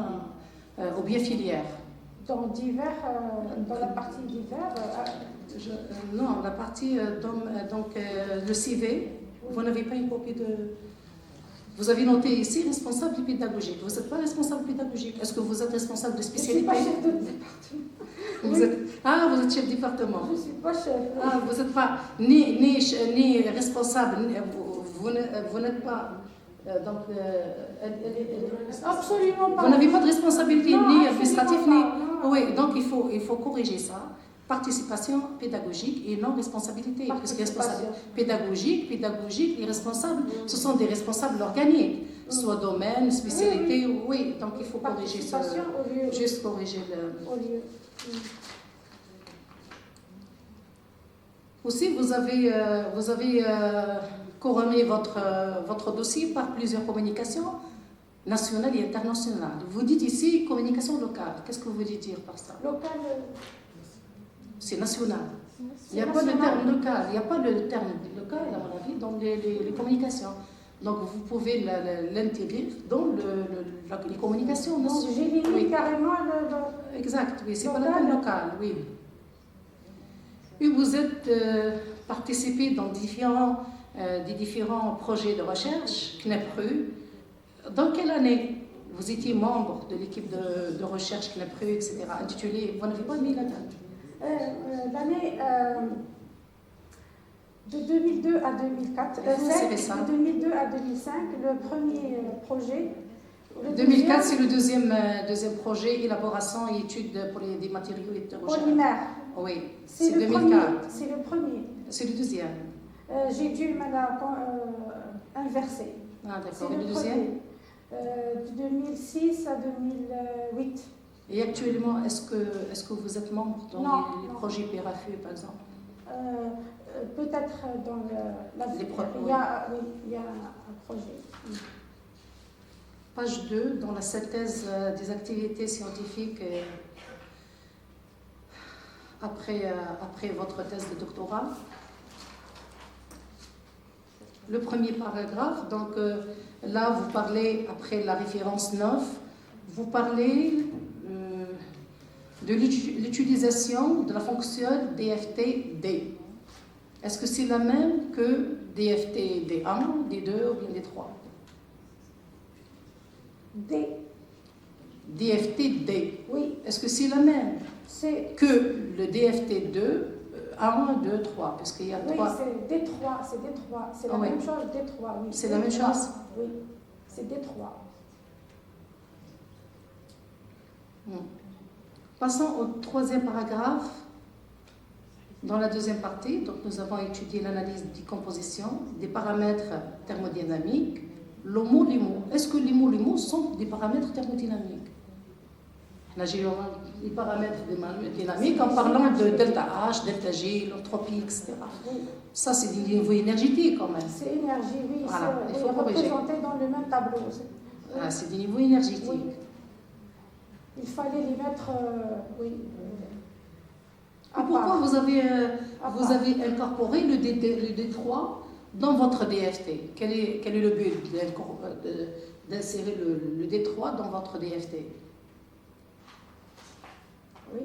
Speaker 3: filière.
Speaker 2: Dans la partie divers
Speaker 3: non, la partie, le CV, vous n'avez pas une copie de... Vous avez noté ici responsable pédagogique. Vous n'êtes pas responsable pédagogique. Est-ce que vous êtes responsable de spécialité?
Speaker 2: Je ne suis pas chef de département.
Speaker 3: Vous êtes chef de département.
Speaker 2: Je ne suis pas chef.
Speaker 3: Vous n'êtes pas ni responsable, vous n'êtes pas...
Speaker 2: absolument pas.
Speaker 3: Vous n'avez pas de responsabilité ni administrative, ni...
Speaker 2: Non.
Speaker 3: Oui, donc il faut corriger ça. Participation pédagogique et non responsabilité. Parce que pédagogique et responsable, ce sont des responsables organiques, soit domaine, spécialité, oui. Donc il faut corriger ça. Juste corriger le... Aussi, vous avez couronné votre dossier par plusieurs communications nationales et internationales. Vous dites ici communication locale. Qu'est-ce que vous voulez dire par ça?
Speaker 2: Local.
Speaker 3: C'est national. Il n'y a pas le terme local. Il n'y a pas le terme local, à mon avis, dans les communications. Donc, vous pouvez l'intégrer dans les communications.
Speaker 2: Donc, j'ai mis carrément
Speaker 3: Exact, oui, c'est pas le terme local, oui. Et vous êtes participé dans des différents projets de recherche, CNEPRU. Dans quelle année vous étiez membre de l'équipe de recherche CNEPRU, etc., intitulée, vous n'avez pas mis la date?
Speaker 2: L'année de 2002 à 2004, de 2002 à 2005, le premier projet.
Speaker 3: 2004, c'est le deuxième projet, élaboration et étude pour des matériaux et de recherche.
Speaker 2: Polymère.
Speaker 3: Oui, c'est 2004.
Speaker 2: C'est le premier.
Speaker 3: C'est le deuxième.
Speaker 2: J'ai dû inverser.
Speaker 3: Ah, d'accord.
Speaker 2: C'est le
Speaker 3: deuxième
Speaker 2: premier. De 2006 à 2008.
Speaker 3: Et actuellement, est-ce que vous êtes membre dans
Speaker 2: Non,
Speaker 3: les
Speaker 2: non.
Speaker 3: projets PRFU, par exemple?
Speaker 2: Peut-être dans
Speaker 3: Les projets,
Speaker 2: il y a, oui, il y a un projet.
Speaker 3: Page 2, dans la synthèse des activités scientifiques après votre thèse de doctorat. Le premier paragraphe, donc là vous parlez, après la référence 9, vous parlez de l'utilisation de la fonction DFT-D. Est-ce que c'est la même que DFT-D1, D2 ou bien D3?
Speaker 2: D,
Speaker 3: DFT-D.
Speaker 2: oui,
Speaker 3: Est-ce que c'est la même
Speaker 2: c'est
Speaker 3: que le DFT2, 1, 2, 3? Parce qu'il y a
Speaker 2: oui,
Speaker 3: 3.
Speaker 2: c'est D3, c'est D3, c'est la
Speaker 3: Ah oui.
Speaker 2: même chose, D3, oui.
Speaker 3: C'est la même
Speaker 2: D3,
Speaker 3: chose?
Speaker 2: Oui, c'est D3.
Speaker 3: Passons au troisième paragraphe. Dans la deuxième partie, donc nous avons étudié l'analyse de décomposition des paramètres thermodynamiques. LOMO. Est-ce que les LOMO sont des paramètres thermodynamiques? Les paramètres dynamiques en parlant de delta H, delta G, l'entropie, etc.
Speaker 2: Oui.
Speaker 3: Ça, c'est des niveaux énergétiques quand même.
Speaker 2: C'est énergie, oui,
Speaker 3: Voilà, il
Speaker 2: c'est
Speaker 3: faut corriger.
Speaker 2: représenté dans le même tableau.
Speaker 3: Voilà, c'est des niveaux énergétiques.
Speaker 2: Oui. Il fallait les mettre, oui.
Speaker 3: Et pourquoi vous avez incorporé le D3 dans votre DFT? Quel est le but d'insérer le D3 dans votre DFT?
Speaker 2: Oui.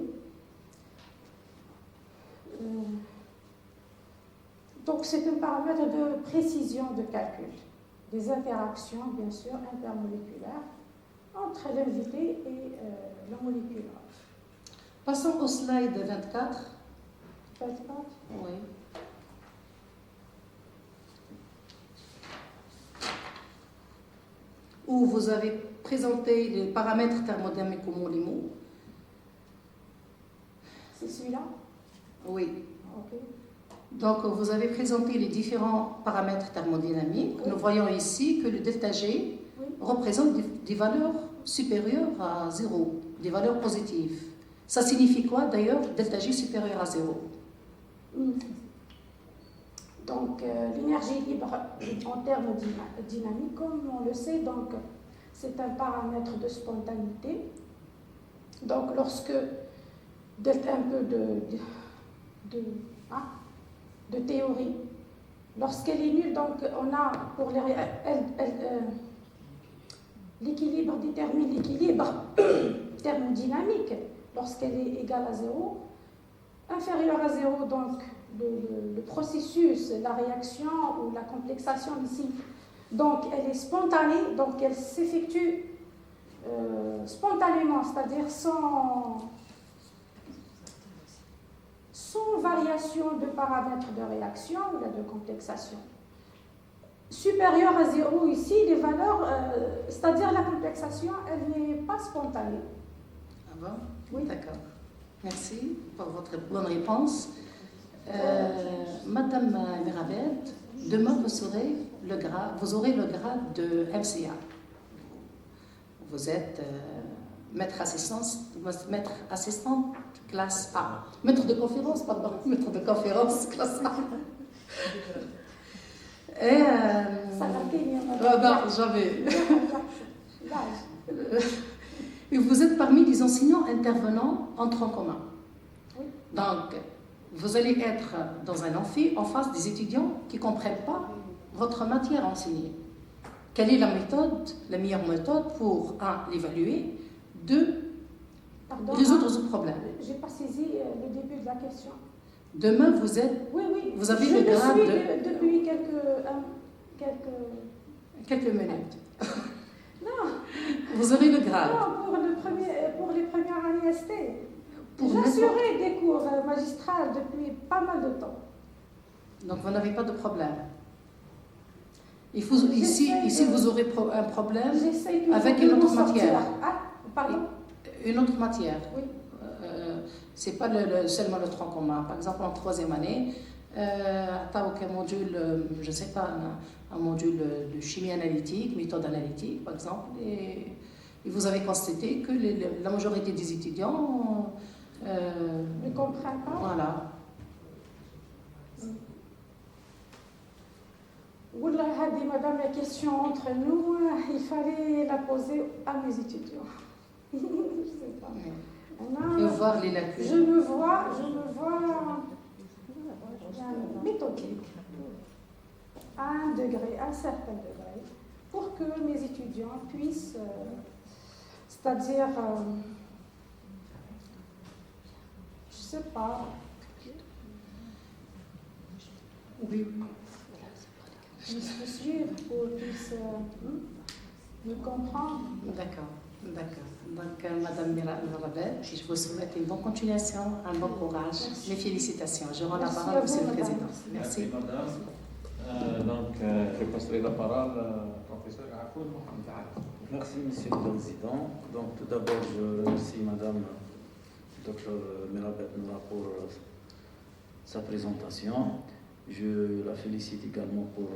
Speaker 2: Donc c'est un paramètre de précision de calcul des interactions, bien sûr, intermoléculaires entre l'invité et la molécule.
Speaker 3: Passons au slide 24. Oui. Où vous avez présenté les paramètres thermodynamiques molémo.
Speaker 2: C'est celui-là?
Speaker 3: Oui.
Speaker 2: Ok.
Speaker 3: Donc, vous avez présenté les différents paramètres thermodynamiques.
Speaker 2: Oui.
Speaker 3: Nous voyons ici que le delta G
Speaker 2: Oui.
Speaker 3: représente des valeurs supérieures à 0, des valeurs positives. Ça signifie quoi d'ailleurs, delta G supérieur à 0?
Speaker 2: Donc, l'énergie libre en termes dynamiques, comme on le sait, donc c'est un paramètre de spontanéité. Donc, lorsque un peu de théorie, lorsqu'elle est nulle, donc on a pour l'équilibre détermine l'équilibre thermodynamique lorsqu'elle est égale à 0, inférieure à 0, donc le processus, la réaction ou la complexation ici, donc elle est spontanée, donc elle s'effectue spontanément, c'est-à-dire sans variation de paramètres de réaction ou de complexation. Supérieure à 0 ici, les valeurs, c'est-à-dire la complexation, elle n'est pas spontanée.
Speaker 3: Ah bon?
Speaker 2: Oui.
Speaker 3: D'accord. Merci pour votre bonne réponse. Madame Merabet, demain vous aurez le grade de MCA. Vous êtes maître assistant classe A. Maître de conférence, pardon. Maître de conférence classe A. Et et vous êtes parmi les enseignants intervenants en tronc commun.
Speaker 2: Oui.
Speaker 3: Donc, vous allez être dans un amphi en face des étudiants qui ne comprennent pas votre matière enseignée. Quelle est la meilleure méthode pour, 1, l'évaluer, 2, résoudre ce problème?
Speaker 2: Je n'ai pas saisi le début de la question.
Speaker 3: Demain, vous êtes...
Speaker 2: Oui.
Speaker 3: Vous avez le grade
Speaker 2: de... depuis
Speaker 3: quelques minutes.
Speaker 2: Non.
Speaker 3: Vous aurez le grade.
Speaker 2: Non, pour les premières années ST.
Speaker 3: Pour
Speaker 2: j'assurais des cours magistrales depuis pas mal de temps.
Speaker 3: Donc, vous n'avez pas de problème. Ici, vous aurez un problème avec une autre matière.
Speaker 2: Ah, pardon?
Speaker 3: Une autre matière.
Speaker 2: Oui.
Speaker 3: Ce n'est pas seulement le tronc commun. Par exemple, en troisième année, tu as aucun module, je ne sais pas, un module de chimie analytique, méthode analytique, par exemple, et Et vous avez constaté que la majorité des étudiants
Speaker 2: ne comprennent pas.
Speaker 3: voilà.
Speaker 2: Wallah, hadi, madame, la question entre nous, il fallait la poser à mes étudiants. Je sais pas.
Speaker 3: Et voir les lacunes.
Speaker 2: Je me vois méthodique, à un degré, à un certain degré, pour que mes étudiants puissent, c'est-à-dire, je sais pas,
Speaker 3: Oui.
Speaker 2: puissent me suivre, pour puissent me comprendre.
Speaker 3: D'accord, d'accord. Donc, Madame Mirabel, je vous souhaite une bonne continuation, un bon courage.
Speaker 2: Merci.
Speaker 3: Mes félicitations. Je rends la
Speaker 2: Merci
Speaker 3: parole
Speaker 2: à
Speaker 3: à Monsieur
Speaker 2: vous,
Speaker 3: le
Speaker 2: madame.
Speaker 3: Président. Merci.
Speaker 1: madame. Donc, je passerai la parole au professeur Akoul Mohamed Ali.
Speaker 4: Merci, Monsieur le Président. Donc, tout d'abord, je remercie Madame Dr Mirabet Noura pour sa présentation. Je la félicite également pour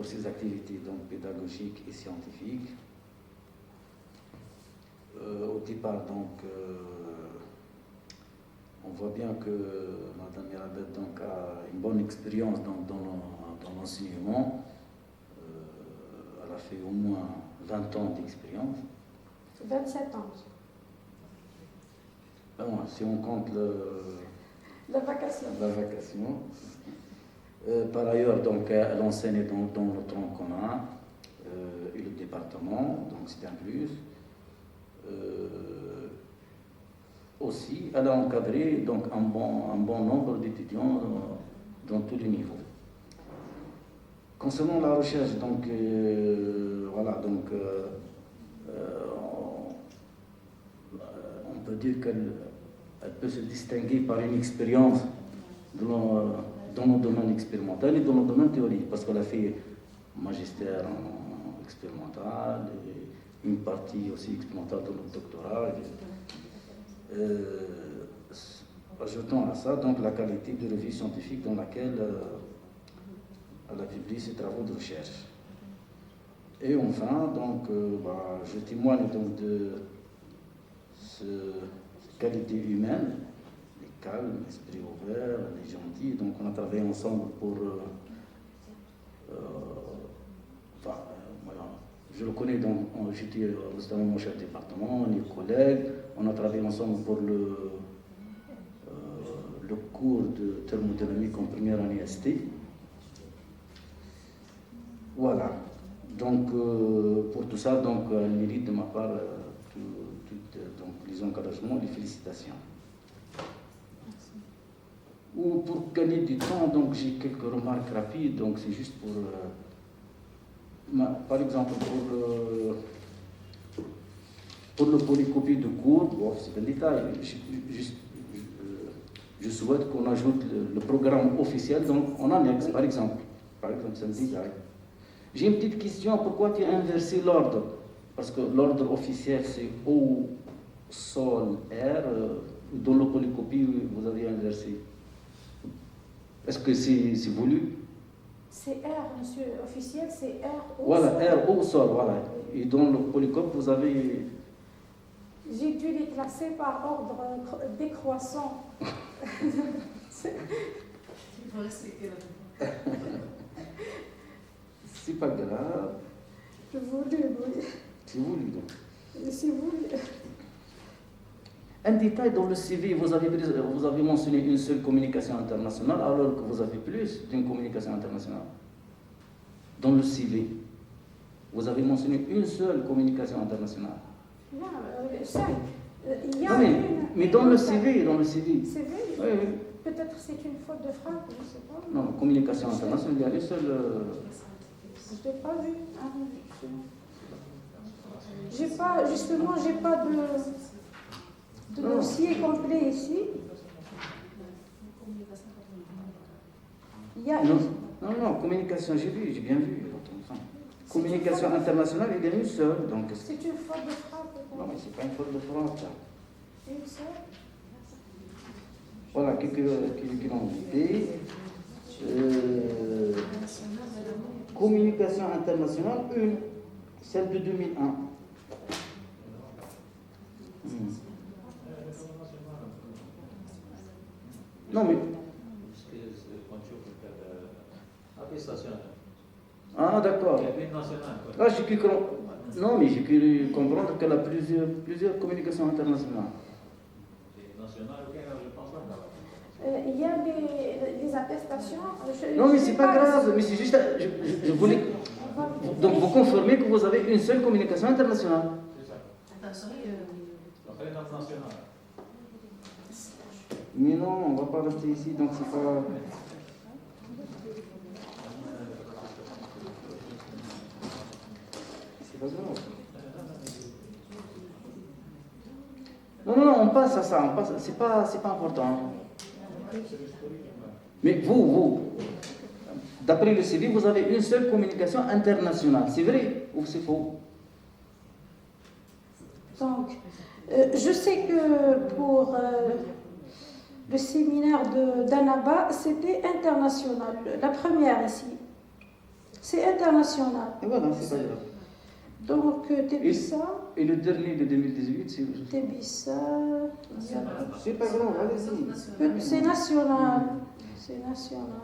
Speaker 4: ses activités donc, pédagogiques et scientifiques. Au départ, donc, on voit bien que Madame Mirabet donc, a une bonne expérience dans l'enseignement. Elle a fait au moins 20 ans d'expérience.
Speaker 2: 27 ans.
Speaker 4: Bon, si on compte
Speaker 2: La vacation.
Speaker 4: la vacation. Par ailleurs, donc, elle enseigne dans le tronc commun et le département, donc c'est un plus. Aussi, elle a encadré donc, un bon nombre d'étudiants dans tous les niveaux. Concernant la recherche, donc, voilà, donc, on peut dire qu'elle peut se distinguer par une expérience dans le domaine expérimental et dans le domaine théorique, parce qu'elle a fait magistère en expérimental, et une partie aussi expérimentale dans le doctorat. Ajoutons à ça donc la qualité de revue scientifique dans laquelle elle a publié ses travaux de recherche. Et enfin, donc, je témoigne donc de cette qualité humaine, elle est calme, esprit ouvert, elle est gentille. Donc, on a travaillé ensemble pour. Voilà, je le connais, donc j'étais récemment mon chef de département, on est collègues, on a travaillé ensemble pour le cours de thermodynamique en première année ST. Voilà. Donc, pour tout ça, donc, elle mérite de ma part donc, les encouragements et les félicitations. Ou pour gagner du temps, donc, j'ai quelques remarques rapides, donc c'est juste pour... par exemple, pour le polycopie de cours, bon, c'est un détail, je souhaite qu'on ajoute le programme officiel donc, en annexe, par exemple. Par exemple, c'est un détail. J'ai une petite question, pourquoi tu as inversé l'ordre? Parce que l'ordre officiel c'est O, Sol, R. Dans le polycopie, vous avez inversé. Est-ce que c'est voulu?
Speaker 2: C'est R, monsieur officiel, c'est R, O,
Speaker 4: Voilà,
Speaker 2: Sol.
Speaker 4: R, O, Sol, voilà. Et dans le polycope, vous avez...
Speaker 2: J'ai dû les classer par ordre décroissant.
Speaker 4: C'est pas grave.
Speaker 2: Je voulais, oui.
Speaker 4: C'est voulu, donc.
Speaker 2: C'est voulu.
Speaker 4: Un détail dans le CV, vous avez mentionné une seule communication internationale, alors que vous avez plus d'une communication internationale. Dans le CV, vous avez mentionné une seule communication internationale.
Speaker 2: Non, ça, il y a
Speaker 4: Non, mais dans le CV,
Speaker 2: CV,
Speaker 4: oui, oui.
Speaker 2: peut-être c'est une faute de frappe, je ne sais pas.
Speaker 4: Non, communication internationale, il y a une seule...
Speaker 2: Je ne l'ai pas vu. Justement, j'ai pas de dossier complet ici. Il y a
Speaker 4: Non, communication, j'ai bien vu. Communication internationale, il y a une seule. Donc...
Speaker 2: C'est une faute de frappe.
Speaker 4: Non, mais c'est pas une faute de frappe.
Speaker 2: Une seule.
Speaker 4: Voilà, quelques idées. Communication internationale, une. Celle de 2001. Non, mais. Ah, d'accord. Ah, non, mais j'ai pu comprendre qu'elle a plusieurs communications internationales.
Speaker 2: Il y a des attestations.
Speaker 4: Non, mais c'est pas grave, mais c'est juste. Je voulais. Donc, vous confirmez que vous avez une seule communication internationale. Mais non, on ne va pas rester ici, donc c'est pas. C'est pas grave. Non, on passe à ça, c'est pas important. Mais vous, d'après le CV, vous avez une seule communication internationale. C'est vrai ou c'est faux?
Speaker 2: Donc, je sais que pour le séminaire d'Annaba, c'était international. La première ici, c'est international.
Speaker 4: Et voilà, c'est pas grave.
Speaker 2: Donc, Tébissa.
Speaker 4: Et le dernier de 2018, c'est.
Speaker 2: Tébissa.
Speaker 4: C'est pas grave, allez-y.
Speaker 2: C'est national. C'est national.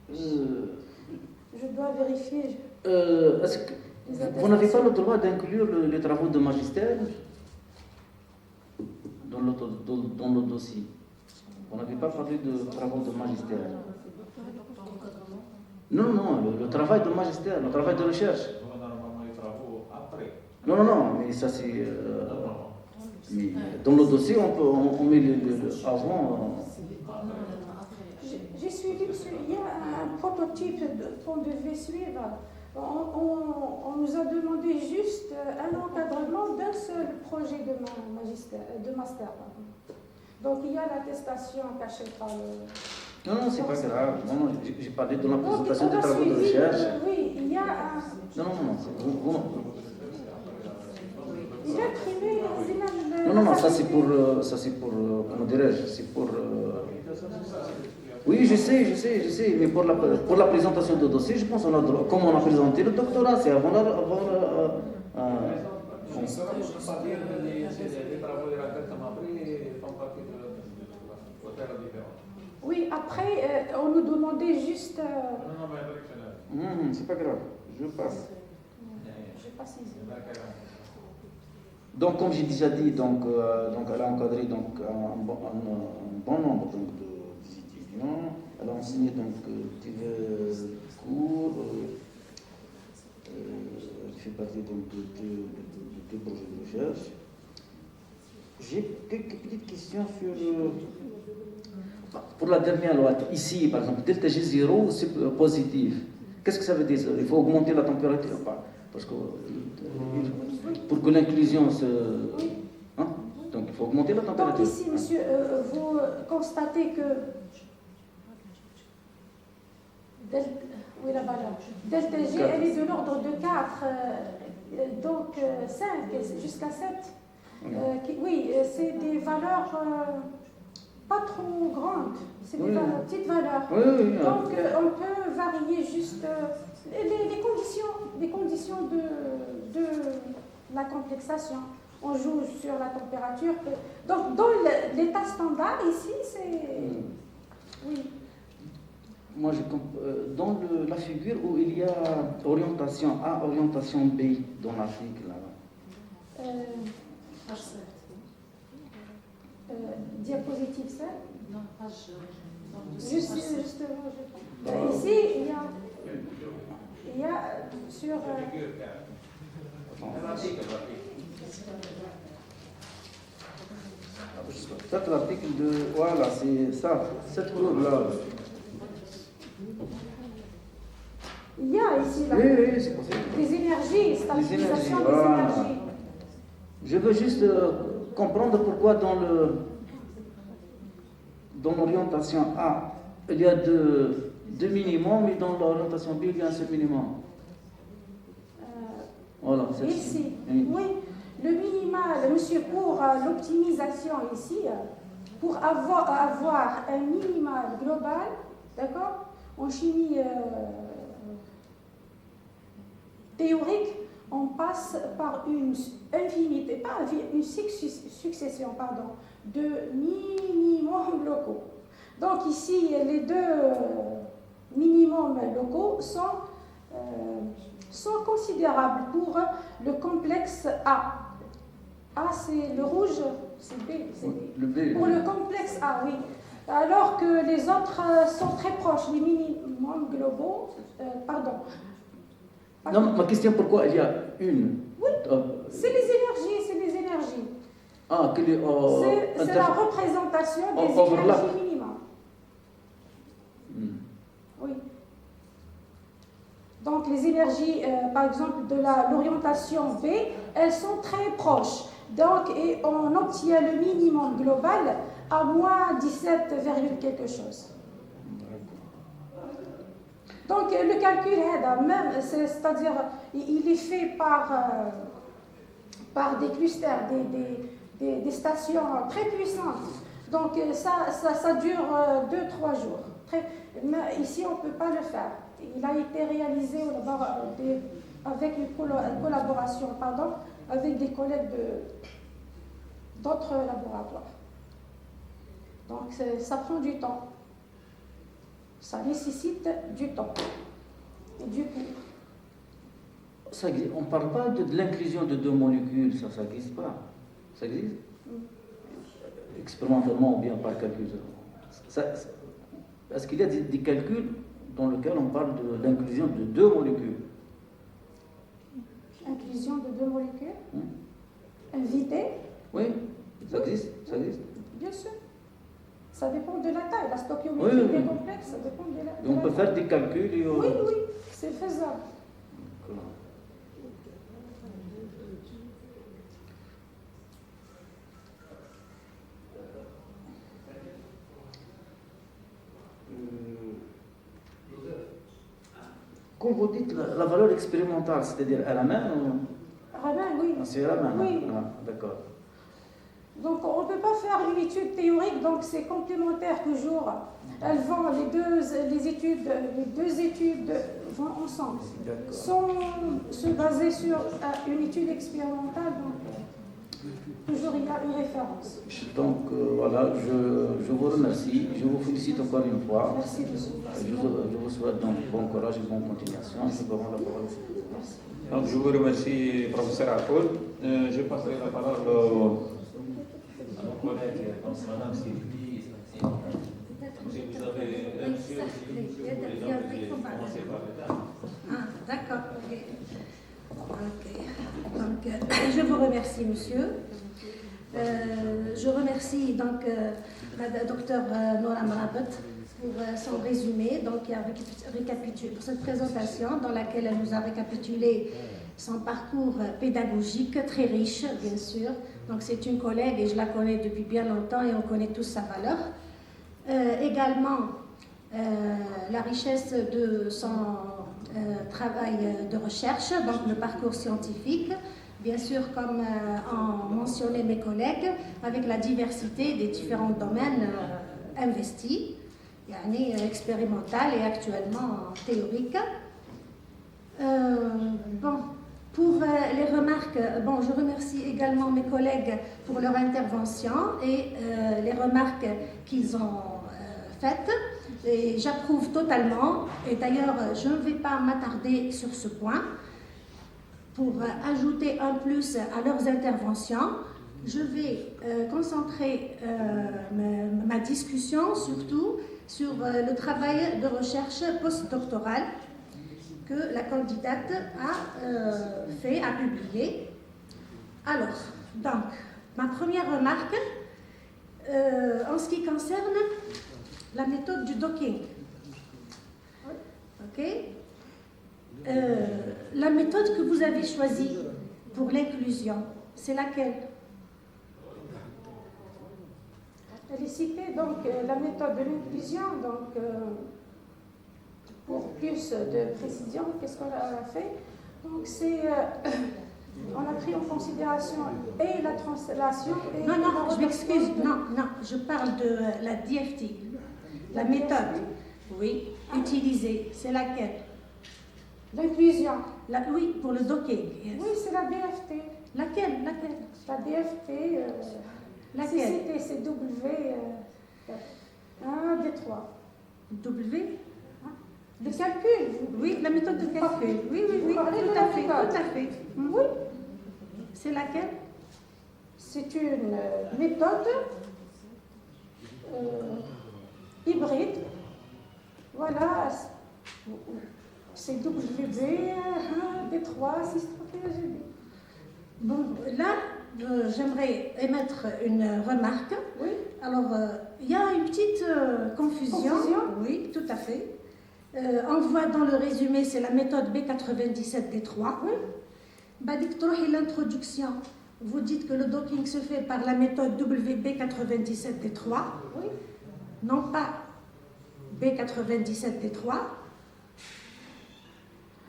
Speaker 2: Je dois vérifier.
Speaker 4: Est-ce que vous n'avez pas le droit d'inclure les travaux de magistère dans le dossier? Vous n'avez pas parlé de travaux de magistère? Non, le travail de magistère, le travail de recherche. Non, mais ça c'est. Mais dans le dossier, on met le avant.
Speaker 2: J'ai suivi, il y a un prototype qu'on devait suivre. On nous a demandé juste un encadrement d'un seul projet de master. Donc il y a l'attestation cachée par le.
Speaker 4: Non, c'est pas grave. Non, j'ai parlé de la présentation des
Speaker 2: Donc,
Speaker 4: travaux de recherche.
Speaker 2: Oui, il y a un.
Speaker 4: Non,
Speaker 2: Il a imprimé les images de.
Speaker 4: Non, ça c'est pour, comment dirais-je, c'est pour. Oui, je sais, mais pour la présentation de dossier, je pense qu'on a droit, comme on a présenté le doctorat, c'est avant la.
Speaker 2: Oui, après, on nous demandait juste.
Speaker 4: C'est pas grave, je passe.
Speaker 2: Je passe ici.
Speaker 4: Donc, comme j'ai déjà dit, donc, elle a encadré donc, un bon nombre donc, des étudiants. Elle a enseigné donc, divers cours. Elle fait partie donc, de projets de recherche. J'ai quelques petites questions sur. Pour la dernière loi, ici par exemple, delta G0, c'est positif. Qu'est-ce que ça veut dire? Il faut augmenter la température, parce que pour que l'inclusion se. Hein? Donc il faut augmenter la température.
Speaker 2: Donc ici, monsieur, vous constatez que. Oui, là-bas, delta G, elle est de l'ordre de 4, donc 5 jusqu'à 7. Oui, c'est des valeurs pas trop grandes, c'est des petites valeurs.
Speaker 4: Oui.
Speaker 2: Donc on peut varier juste les conditions de la complexation. On joue sur la température. Donc dans l'état standard ici, c'est. Oui.
Speaker 4: Moi, dans la figure où il y a orientation A, orientation B dans l'article.
Speaker 3: Page 7.
Speaker 2: Diapositive 7.
Speaker 3: Non, page.
Speaker 2: Justement, ici, il y a sur.
Speaker 4: Peut-être l'article de. Voilà, c'est ça, cette courbe-là.
Speaker 2: Il y a ici
Speaker 4: Oui, c'est possible.
Speaker 2: des énergies, stabilisation des
Speaker 4: voilà.
Speaker 2: énergies.
Speaker 4: Je veux juste comprendre pourquoi dans l'orientation A, il y a deux minimums, mais dans l'orientation B, il y a un seul minimum. Voilà, c'est
Speaker 2: Ici, oui, le minimal, monsieur, pour l'optimisation ici, pour avoir un minimal global, d'accord, en chimie T théorique, on passe par une infinité, pas une succession, pardon, de minimums locaux. Donc ici, les deux minimums locaux sont considérables pour le complexe A. A, c'est le rouge, c'est B, c'est B.
Speaker 4: Le B.
Speaker 2: Pour le complexe A, oui. Alors que les autres sont très proches, les minimums globaux, pardon.
Speaker 4: Non, ma question, pourquoi il y a une?
Speaker 2: Oui, c'est les énergies.
Speaker 4: Ah,
Speaker 2: c'est la représentation des énergies minimales. Oui. Donc les énergies, par exemple, de l'orientation B, elles sont très proches. Donc, et on obtient le minimum global à moins 17, quelque chose. Donc le calcul, c'est-à-dire, il est fait par des clusters, des stations très puissantes. Donc ça dure 2-3 jours. Mais ici, on ne peut pas le faire. Il a été réalisé avec une collaboration avec des collègues d'autres laboratoires. Donc ça prend du temps. Ça nécessite du temps et du coût.
Speaker 4: On ne parle pas de l'inclusion de deux molécules, ça n'existe pas. Ça existe? Expérimentalement ou bien par calcul. Est-ce qu'il y a des calculs dans lesquels on parle de l'inclusion de deux molécules?
Speaker 2: Inclusion de deux molécules? Invité?
Speaker 4: Oui, ça existe, ça existe.
Speaker 2: Bien sûr. Ça dépend de la taille. La stoichiométrie des complexes, ça dépend de la taille.
Speaker 4: On peut faire des calculs et
Speaker 2: Oui, c'est faisable.
Speaker 4: Quand vous dites la valeur expérimentale, c'est-à-dire à la main
Speaker 2: Raman, oui.
Speaker 4: C'est à la main.
Speaker 2: Oui.
Speaker 4: Ah, d'accord.
Speaker 2: Donc on ne peut pas faire une étude théorique, donc c'est complémentaire toujours. Elles vont, les deux études vont ensemble. Sans se baser sur une étude expérimentale, donc toujours il y a une référence.
Speaker 4: Donc voilà, je vous remercie, je vous félicite encore une fois.
Speaker 2: Merci monsieur.
Speaker 4: Je vous souhaite donc bon courage et bonne continuation. Je vous rends la parole.
Speaker 2: Merci.
Speaker 1: Donc je vous remercie, professeur Akoul. Je passerai la parole à nos collègues, donc Madame Sylvie. Si vous avez commencé par les dames.
Speaker 5: Ah, d'accord, ok. Donc, je vous remercie, monsieur. Je remercie donc la docteure Nora Merabet pour son résumé, donc qui a récapitulé pour cette présentation dans laquelle elle nous a récapitulé son parcours pédagogique très riche, bien sûr. Donc c'est une collègue et je la connais depuis bien longtemps et on connaît tous sa valeur. Également la richesse de son travail de recherche, donc le parcours scientifique, bien sûr comme ont mentionné mes collègues, avec la diversité des différents domaines investis, expérimental et actuellement théorique. Pour les remarques, je remercie également mes collègues pour leur intervention et les remarques qu'ils ont faites. Et j'approuve totalement. Et d'ailleurs, je ne vais pas m'attarder sur ce point. Pour ajouter un plus à leurs interventions, je vais concentrer ma discussion surtout sur le travail de recherche postdoctorale que la candidate a publié. Alors, donc, ma première remarque, en ce qui concerne la méthode du docking. Ok. La méthode que vous avez choisie pour l'inclusion, c'est laquelle?
Speaker 2: Elle est citée donc la méthode de l'inclusion, donc pour plus de précision, qu'est-ce qu'on a fait? Donc c'est, on a pris en considération et la translation et
Speaker 5: non, je m'excuse, non, je parle de la DFT, la méthode, oui, utilisée, c'est laquelle?
Speaker 2: L'inclusion.
Speaker 5: Oui, pour le docking. Yes.
Speaker 2: Oui, c'est la DFT.
Speaker 5: Laquelle?
Speaker 2: La DFT,
Speaker 5: Laquelle?
Speaker 2: c'est W 1, D3.
Speaker 5: W?
Speaker 2: Le calcul.
Speaker 5: Oui, la méthode de calcul. Oui,
Speaker 2: Vous parlez de
Speaker 5: tout
Speaker 2: la
Speaker 5: à fait,
Speaker 2: méthode.
Speaker 5: tout à fait.
Speaker 2: Oui.
Speaker 5: C'est laquelle?
Speaker 2: C'est une méthode hybride. Voilà. C'est WB 1, D3, 6 stratégies.
Speaker 5: Bon, là, j'aimerais émettre une remarque.
Speaker 2: Oui.
Speaker 5: Alors, il y a une petite confusion.
Speaker 2: Confusion?
Speaker 5: Oui, tout à fait. On voit dans le résumé, c'est la méthode B97D3.
Speaker 2: Oui.
Speaker 5: Badik Trohi, l'introduction, vous dites que le docking se fait par la méthode WB97D3,
Speaker 2: Oui.
Speaker 5: non pas B97D3.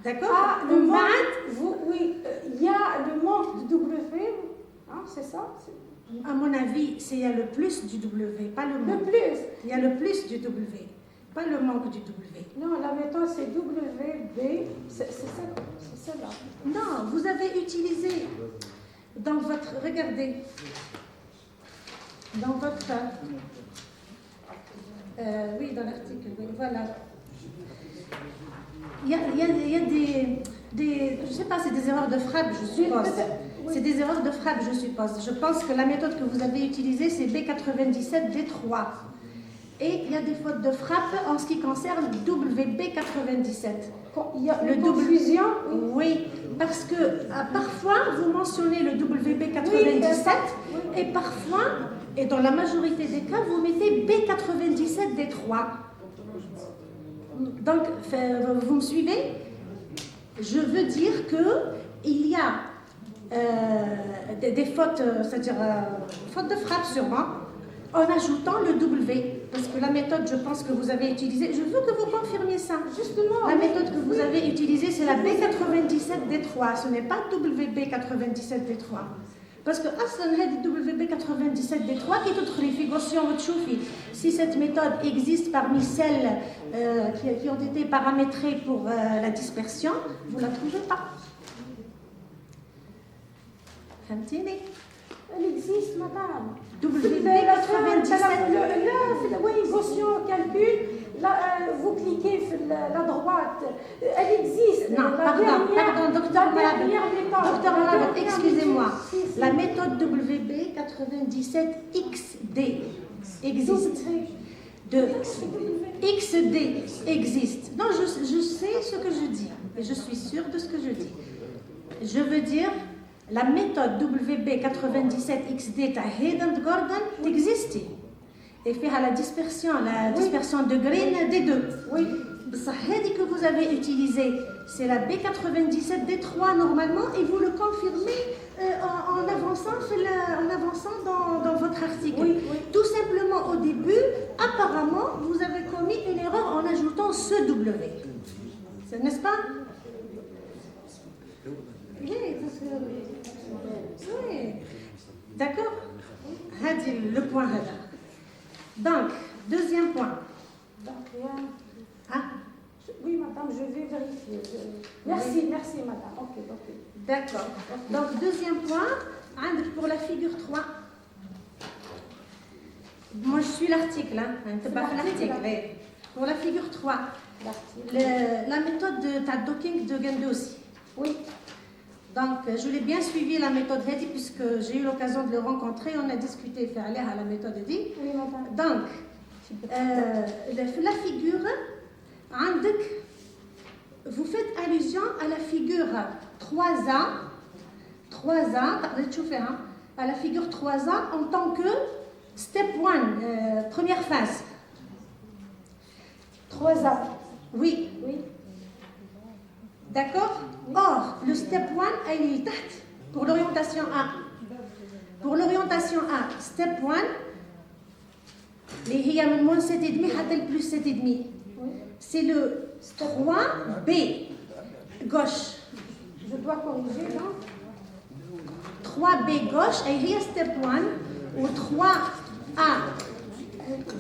Speaker 5: D'accord?
Speaker 2: Ah, le manque, oui, il y a le manque de W, hein, c'est ça?
Speaker 5: À mon avis, il y a le plus du W, pas le
Speaker 2: Le
Speaker 5: manque.
Speaker 2: plus.
Speaker 5: Il y a le plus du W, pas le manque du W.
Speaker 2: Non, la méthode c'est WB, c'est celle-là.
Speaker 5: Non, vous avez utilisé dans votre, regardez, dans votre, oui, dans l'article, oui, voilà. Il y a des, je ne sais pas, c'est des erreurs de frappe, je suppose. C'est des erreurs de frappe, je suppose. Je pense que la méthode que vous avez utilisée, c'est B97D3. Et il y a des fautes de frappe en ce qui concerne WB97.
Speaker 2: Il y a une confusion.
Speaker 5: Oui, parce que parfois, vous mentionnez le WB97 et parfois, et dans la majorité des cas, vous mettez B97D3. Donc, vous me suivez? Je veux dire qu'il y a des fautes, c'est-à-dire fautes de frappe sûrement, en ajoutant le W. Parce que la méthode, je pense que vous avez utilisée, je veux que vous confirmiez ça.
Speaker 2: Justement.
Speaker 5: La méthode que vous avez utilisée, c'est la B97D3, ce n'est pas WB97D3. Parce que WB97D3 qui est figuration si cette méthode existe parmi celles qui ont été paramétrées pour la dispersion, vous ne la trouvez pas. Fahmtini?
Speaker 2: Elle existe, madame.
Speaker 5: WB97.
Speaker 2: Oui, Gaussian calcul, là, vous cliquez sur la droite. Elle existe.
Speaker 5: Non, pardon, docteur Malabet, excusez-moi. La méthode WB97XD existe. XD existe. Non, je sais ce que je dis. Et je suis sûre de ce que je dis. Je veux dire, la méthode WB97XD à Hayden Gordon existe. Et fait la dispersion de Green des deux. Oui. Ça que vous avez utilisé, c'est la B97D3 normalement, et vous le confirmez en avançant dans votre article.
Speaker 2: Oui.
Speaker 5: Tout simplement au début, apparemment, vous avez commis une erreur en ajoutant ce W. N'est-ce pas? Oui, parce que... Oui. D'accord? Le point là. Donc, deuxième point.
Speaker 2: Oui, madame, je vais vérifier. Merci, madame. Ok.
Speaker 5: D'accord. Donc, deuxième point, pour la figure 3. Moi, je suis l'article. Pour la figure 3, la méthode de docking de Gende aussi.
Speaker 2: Oui.
Speaker 5: Donc, je l'ai bien suivi la méthode Hedi puisque j'ai eu l'occasion de le rencontrer. On a discuté faire aller à la méthode Hedi.
Speaker 2: Oui, madame.
Speaker 5: Donc, la figure, vous faites allusion à la figure 3A, à la figure 3A en tant que step 1, première phase.
Speaker 2: 3A.
Speaker 5: Oui. D'accord? Or, le step 1, il est pour l'orientation A. Pour l'orientation A, step 1, les هي من -7,5 حتى le plus 7,5. C'est le 3B gauche.
Speaker 2: Je dois corriger, non?
Speaker 5: 3B gauche, et il y a step 1, ou 3A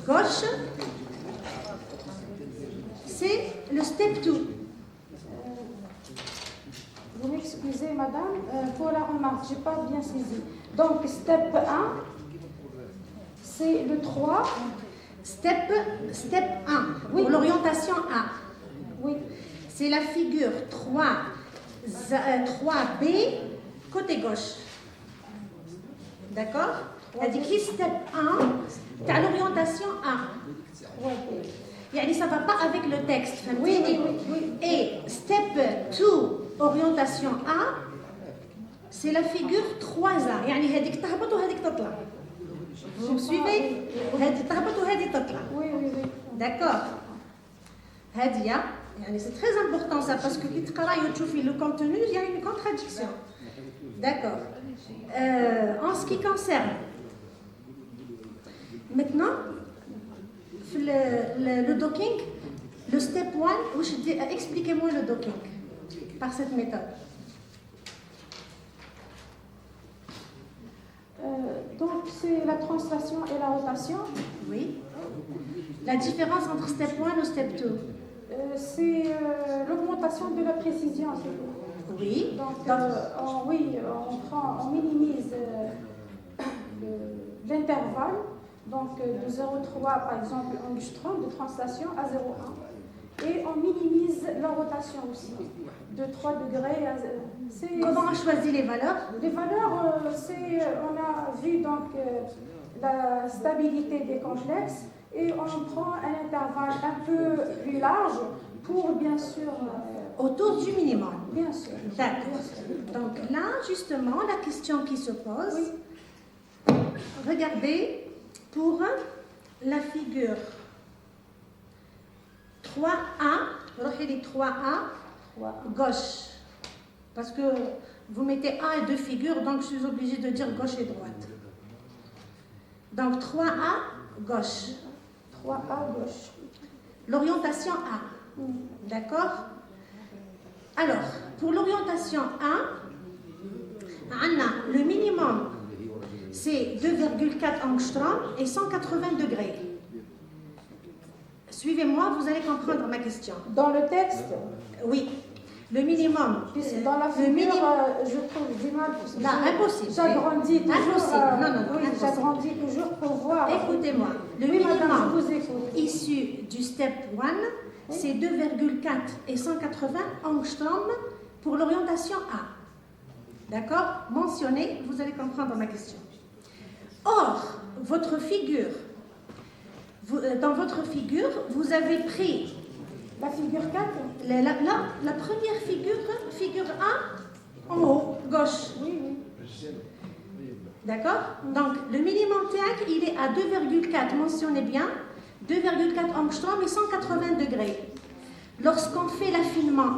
Speaker 5: gauche, c'est le step 2.
Speaker 2: m'excuser, madame, pour la remarque, je n'ai pas bien saisi. Donc, step 1, c'est le 3.
Speaker 5: Step 1,
Speaker 2: Oui.
Speaker 5: pour l'orientation A.
Speaker 2: Oui,
Speaker 5: C'est la figure 3B, côté gauche. D'accord? C'est-à-dire que step 1, tu as l'orientation A.
Speaker 2: 3B.
Speaker 5: Yani, ça ne va pas avec le texte.
Speaker 2: Oui,
Speaker 5: فهمتيني؟
Speaker 2: oui, oui, oui.
Speaker 5: Et step 2, orientation A, c'est la figure 3A. يعني هذيك تهبط وهذيك تطلع. Vous me suivez? هذه تهبط وهذه تطلع.
Speaker 2: Oui, oui, oui.
Speaker 5: D'accord. هادية يعني c'est très important ça parce que كي تقراي وتشوفي le contenu il y a une contradiction. D'accord. En ce qui concerne maintenant le docking, le step 1, expliquez-moi le docking par cette méthode.
Speaker 2: Donc, c'est la translation et la rotation.
Speaker 5: Oui. La différence entre step 1 et step 2.
Speaker 2: C'est l'augmentation de la précision, c'est tout.
Speaker 5: Oui.
Speaker 2: Donc, on minimise l'intervalle, donc de 0,3 par exemple angstrom de translation à 0,1. Et on minimise la rotation aussi, de 3 degrés à 0.
Speaker 5: Comment on choisit les valeurs?
Speaker 2: Les valeurs, on a vu donc la stabilité des complexes et on prend un intervalle un peu plus large pour bien sûr...
Speaker 5: Autour du minimum.
Speaker 2: Bien sûr.
Speaker 5: D'accord. Donc là, justement, la question qui se pose,
Speaker 2: Oui.
Speaker 5: regardez pour la figure 3A, les 3A, gauche. Parce que vous mettez A et deux figures, donc je suis obligée de dire gauche et droite. Donc 3A, gauche.
Speaker 2: 3A gauche.
Speaker 5: L'orientation A. D'accord? Alors, pour l'orientation A, le minimum, c'est 2,4 angstrom et 180 degrés. Suivez-moi, vous allez comprendre ma question.
Speaker 2: Dans le texte,
Speaker 5: Oui, le minimum.
Speaker 2: dans la
Speaker 5: le
Speaker 2: figure,
Speaker 5: minimum.
Speaker 2: je trouve du mal.
Speaker 5: Non, impossible.
Speaker 2: J'agrandis toujours.
Speaker 5: Impossible. Non, non,
Speaker 2: oui,
Speaker 5: impossible.
Speaker 2: j'agrandis toujours pour voir.
Speaker 5: Écoutez-moi, le
Speaker 2: Oui, madame,
Speaker 5: minimum
Speaker 2: je vous écoute.
Speaker 5: issu du step 1, c'est 2,4 et 180 angstrom pour l'orientation A. D'accord? Mentionnez, vous allez comprendre ma question. Or, votre figure, dans votre figure, vous avez pris
Speaker 2: La figure 4.
Speaker 5: la première figure A, en haut, gauche.
Speaker 2: Oui, oui.
Speaker 5: D'accord? Donc, le minimum TAC, il est à 2,4, mentionnez bien, 2,4 angstrom et 180 degrés. Lorsqu'on fait l'affinement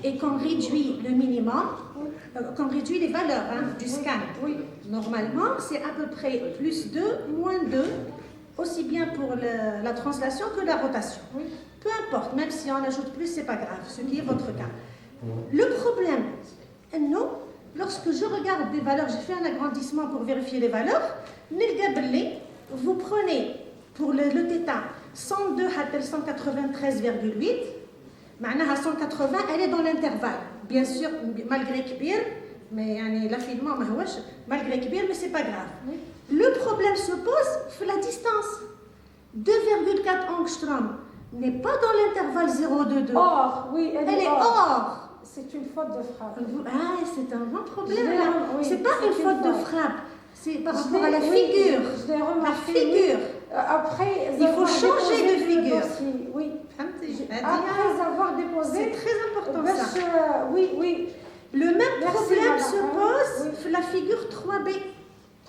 Speaker 5: et qu'on réduit le minimum, qu'on réduit les valeurs du scan,
Speaker 2: Oui.
Speaker 5: normalement, c'est à peu près plus 2, moins 2, aussi bien pour la translation que la rotation.
Speaker 2: Oui.
Speaker 5: Peu importe, même si on ajoute plus, c'est pas grave, ce qui est votre cas. Le problème, nous, lorsque je regarde des valeurs, j'ai fait un agrandissement pour vérifier les valeurs, vous prenez pour le θ 102 à 193,8, معناها 180, elle est dans l'intervalle. Bien sûr, malgré كبير, mais l'affinement, malgré كبير, mais c'est pas grave.
Speaker 2: Oui.
Speaker 5: Le problème se pose sur la distance. 2,4 angstrom n'est pas dans l'intervalle 0,22.
Speaker 2: Or, oui, elle
Speaker 5: Elle est
Speaker 2: hors.
Speaker 5: hors.
Speaker 2: C'est une faute de frappe.
Speaker 5: Ah, c'est un grand problème.
Speaker 2: Je l'ai-
Speaker 5: là.
Speaker 2: oui,
Speaker 5: C'est pas
Speaker 2: c'est
Speaker 5: une faute de
Speaker 2: faute.
Speaker 5: frappe. C'est par
Speaker 2: Je
Speaker 5: rapport à
Speaker 2: l'ai-
Speaker 5: la
Speaker 2: oui,
Speaker 5: figure.
Speaker 2: je l'ai
Speaker 5: La
Speaker 2: remarqué,
Speaker 5: figure.
Speaker 2: Après,
Speaker 5: Il faut
Speaker 2: avoir
Speaker 5: changer
Speaker 2: déposé
Speaker 5: de
Speaker 2: le
Speaker 5: figure.
Speaker 2: dossier, oui.
Speaker 5: C'est
Speaker 2: Après avoir déposé,
Speaker 5: très important ça.
Speaker 2: oui, oui.
Speaker 5: Le même
Speaker 2: Merci,
Speaker 5: problème
Speaker 2: madame.
Speaker 5: se pose
Speaker 2: Oui.
Speaker 5: sur la figure 3B.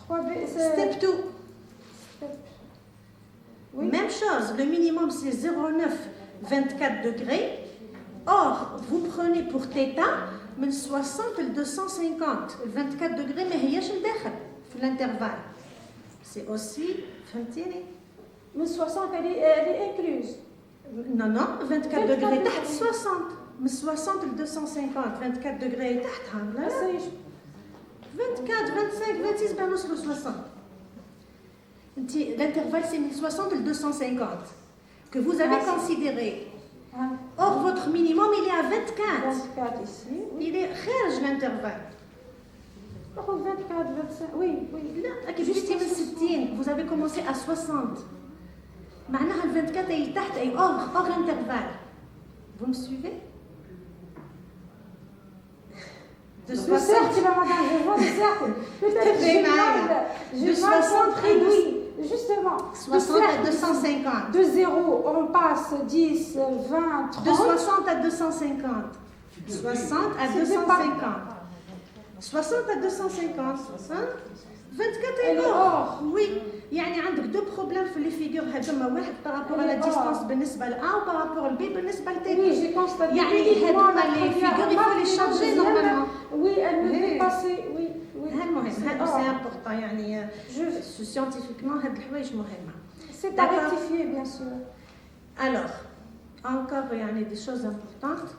Speaker 2: 3B, c'est...
Speaker 5: Step 2.
Speaker 2: Oui.
Speaker 5: Même chose, le minimum c'est 0,924 degrés. Or, vous prenez pour θ من 60 ل 250. 24 degrés ما هياش لداخل في l'intervalle. C'est aussi, فهمتيني؟
Speaker 2: Mais 60, elle est incluse.
Speaker 5: Non, non, 24
Speaker 2: 24
Speaker 5: degrés
Speaker 2: degrés.
Speaker 5: تحت 60. من 60 ل 250, 24 degrés تحتها. لا لا.
Speaker 2: C'est-
Speaker 5: 24, 25, 26, ben نوصلوا 60. L'intervalle c'est 1060 et 250 que vous avez
Speaker 2: Ah, c'est-
Speaker 5: considéré. Or, votre minimum, il est à 24.
Speaker 2: 24 ici. Oui.
Speaker 5: Il est خارج l'intervalle.
Speaker 2: 24, 25. Oui, oui.
Speaker 5: لا أكيد جبتي من 60 vous avez commencé à 60 معناها ال 24 أي تحت أي hors l'intervalle. Vous me suivez? De
Speaker 2: Le cercle, madame, je vois le cercle. Peut-être
Speaker 5: De 60
Speaker 2: compris, oui, justement.
Speaker 5: 60 à 250.
Speaker 2: De 0, on passe 10, 20, 30.
Speaker 5: De 60 à 250. 60 à 250. 60 à 250. Hein? 24
Speaker 2: Elle est hors.
Speaker 5: Oui. يعني عندك دو بروبليم في لي فيغور هذوما واحد بارابور على ديستانس بالنسبه ل A و بارابور ل B بالنسبه ل T.
Speaker 2: Oui, j'ai constaté.
Speaker 5: يعني هذوما لي فيغور il faut les changer normalement.
Speaker 2: Oui, elle me dépassait. Oui, oui.
Speaker 5: هذا مهم هذا سي امبورطون يعني
Speaker 2: Je
Speaker 5: سيانتيفيكمون هاد الحوايج مهمه.
Speaker 2: c'est à rectifier, bien sûr.
Speaker 5: Alors, encore يعني des choses importantes.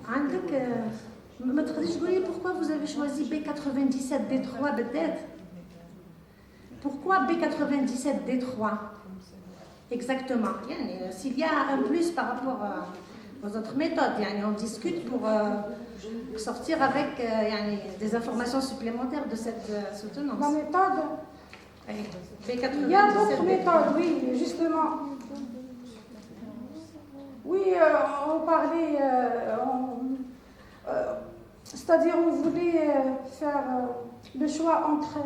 Speaker 5: عندك ما تقدريش تقولي pourquoi vous avez choisi B97 D3 بالذات؟ Pourquoi B97 D3 exactement? يعني s'il y a un plus par rapport aux autres méthodes, يعني on discute pour sortir avec يعني des informations supplémentaires de cette soutenance.
Speaker 2: La méthode,
Speaker 5: B97
Speaker 2: il y a d'autres méthodes, oui, justement. Oui, on parlait, c'est-à-dire on voulait faire le choix entre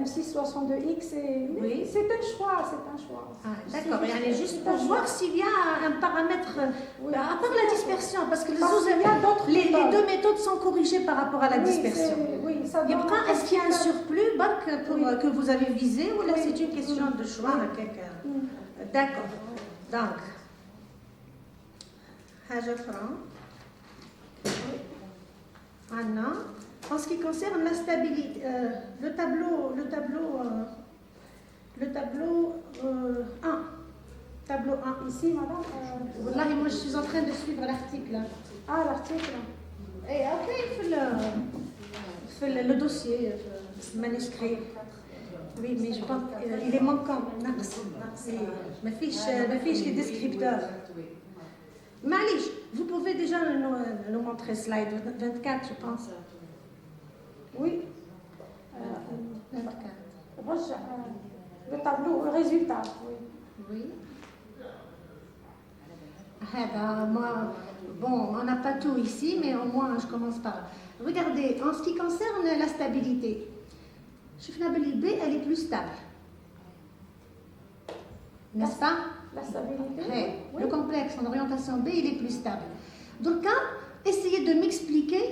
Speaker 2: M662X et...
Speaker 5: Oui.
Speaker 2: C'est un choix, c'est un choix.
Speaker 5: Ah, d'accord, يعني juste pour voir s'il y a un paramètre, à part la dispersion, parce que les deux méthodes sont corrigées par rapport à la dispersion.
Speaker 2: Oui, ça doit...
Speaker 5: Est-ce qu'il y a un surplus que vous avez visé ou là c'est une question de choix à quelqu'un? D'accord, donc, حاجة أخرى. Anna. En ce qui concerne la stabilité, le tableau 1. Tableau 1.
Speaker 2: Ici, madame.
Speaker 5: Wallahi, moi je suis en train de suivre l'article.
Speaker 2: Ah, l'article.
Speaker 5: Et après, le dossier, le manuscrit. Oui, mais je pense il est manquant. Ma fiche les descripteurs. Malish, vous pouvez déjà nous montrer slide 24, je pense.
Speaker 2: Oui.
Speaker 5: 24.
Speaker 2: Le tableau, le résultat. Oui.
Speaker 5: Oui. Bon, on n'a pas tout ici, mais au moins je commence par là. Regardez, en ce qui concerne la stabilité, B, elle est plus stable. N'est-ce pas?
Speaker 2: La stabilité.
Speaker 5: Oui. Le complexe en orientation B, il est plus stable. Donc, essayez de m'expliquer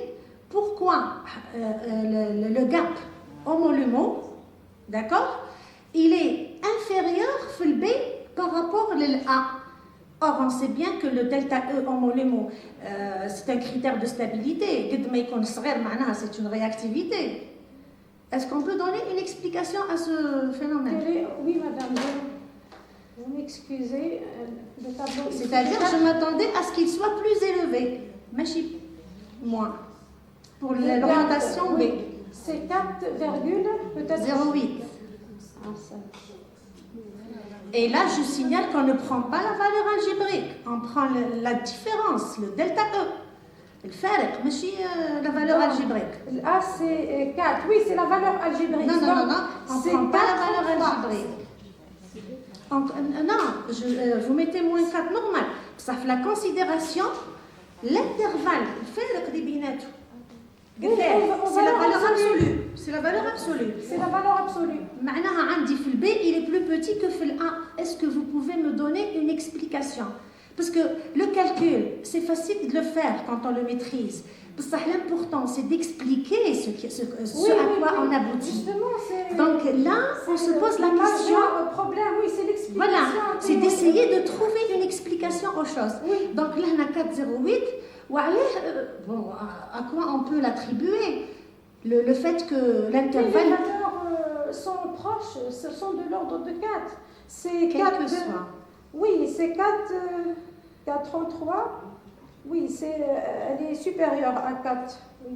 Speaker 5: pourquoi le gap homolumo, d'accord, il est inférieur fil B par rapport à A. Or, on sait bien que le delta E homolumo, c'est un critère de stabilité. C'est une réactivité. Est-ce qu'on peut donner une explication à ce phénomène?
Speaker 2: Oui, madame. Vous m'excusez, le tableau...
Speaker 5: C'est-à-dire, je m'attendais à ce qu'il soit plus élevé. Mais moins. Pour l'orientation B.
Speaker 2: C'est 4, peut-être
Speaker 5: 0,8. Et là, je signale qu'on ne prend pas la valeur algébrique. On prend la différence, le delta E. Le farq, mais la valeur algébrique.
Speaker 2: A, c'est 4. Oui, c'est la valeur algébrique.
Speaker 5: Non. On ne prend pas la valeur algébrique. Non, vous mettez moins 4 normal. Ça fait la considération, l'intervalle, c'est la valeur absolue. C'est la valeur absolue.
Speaker 2: C'est la valeur absolue.
Speaker 5: معناها عندي في B, il est plus petit que في A. Est-ce que vous pouvez me donner une explication? Parce que le calcul, c'est facile de le faire quand on le maîtrise. L'important, c'est d'expliquer ce à quoi on aboutit.
Speaker 2: Justement,
Speaker 5: donc là, on se pose la question.
Speaker 2: Le problème, oui, c'est l'explication.
Speaker 5: Voilà, c'est d'essayer de trouver une explication aux choses.
Speaker 2: Oui.
Speaker 5: Donc là, on a 4,08. Bon, à quoi on peut l'attribuer? Le fait que l'intervalle...
Speaker 2: Les valeurs sont proches, ce sont de l'ordre de 4. C'est 4...
Speaker 5: Quel que soit.
Speaker 2: Oui, c'est 4,33. Oui, elle est supérieure à 4. Oui.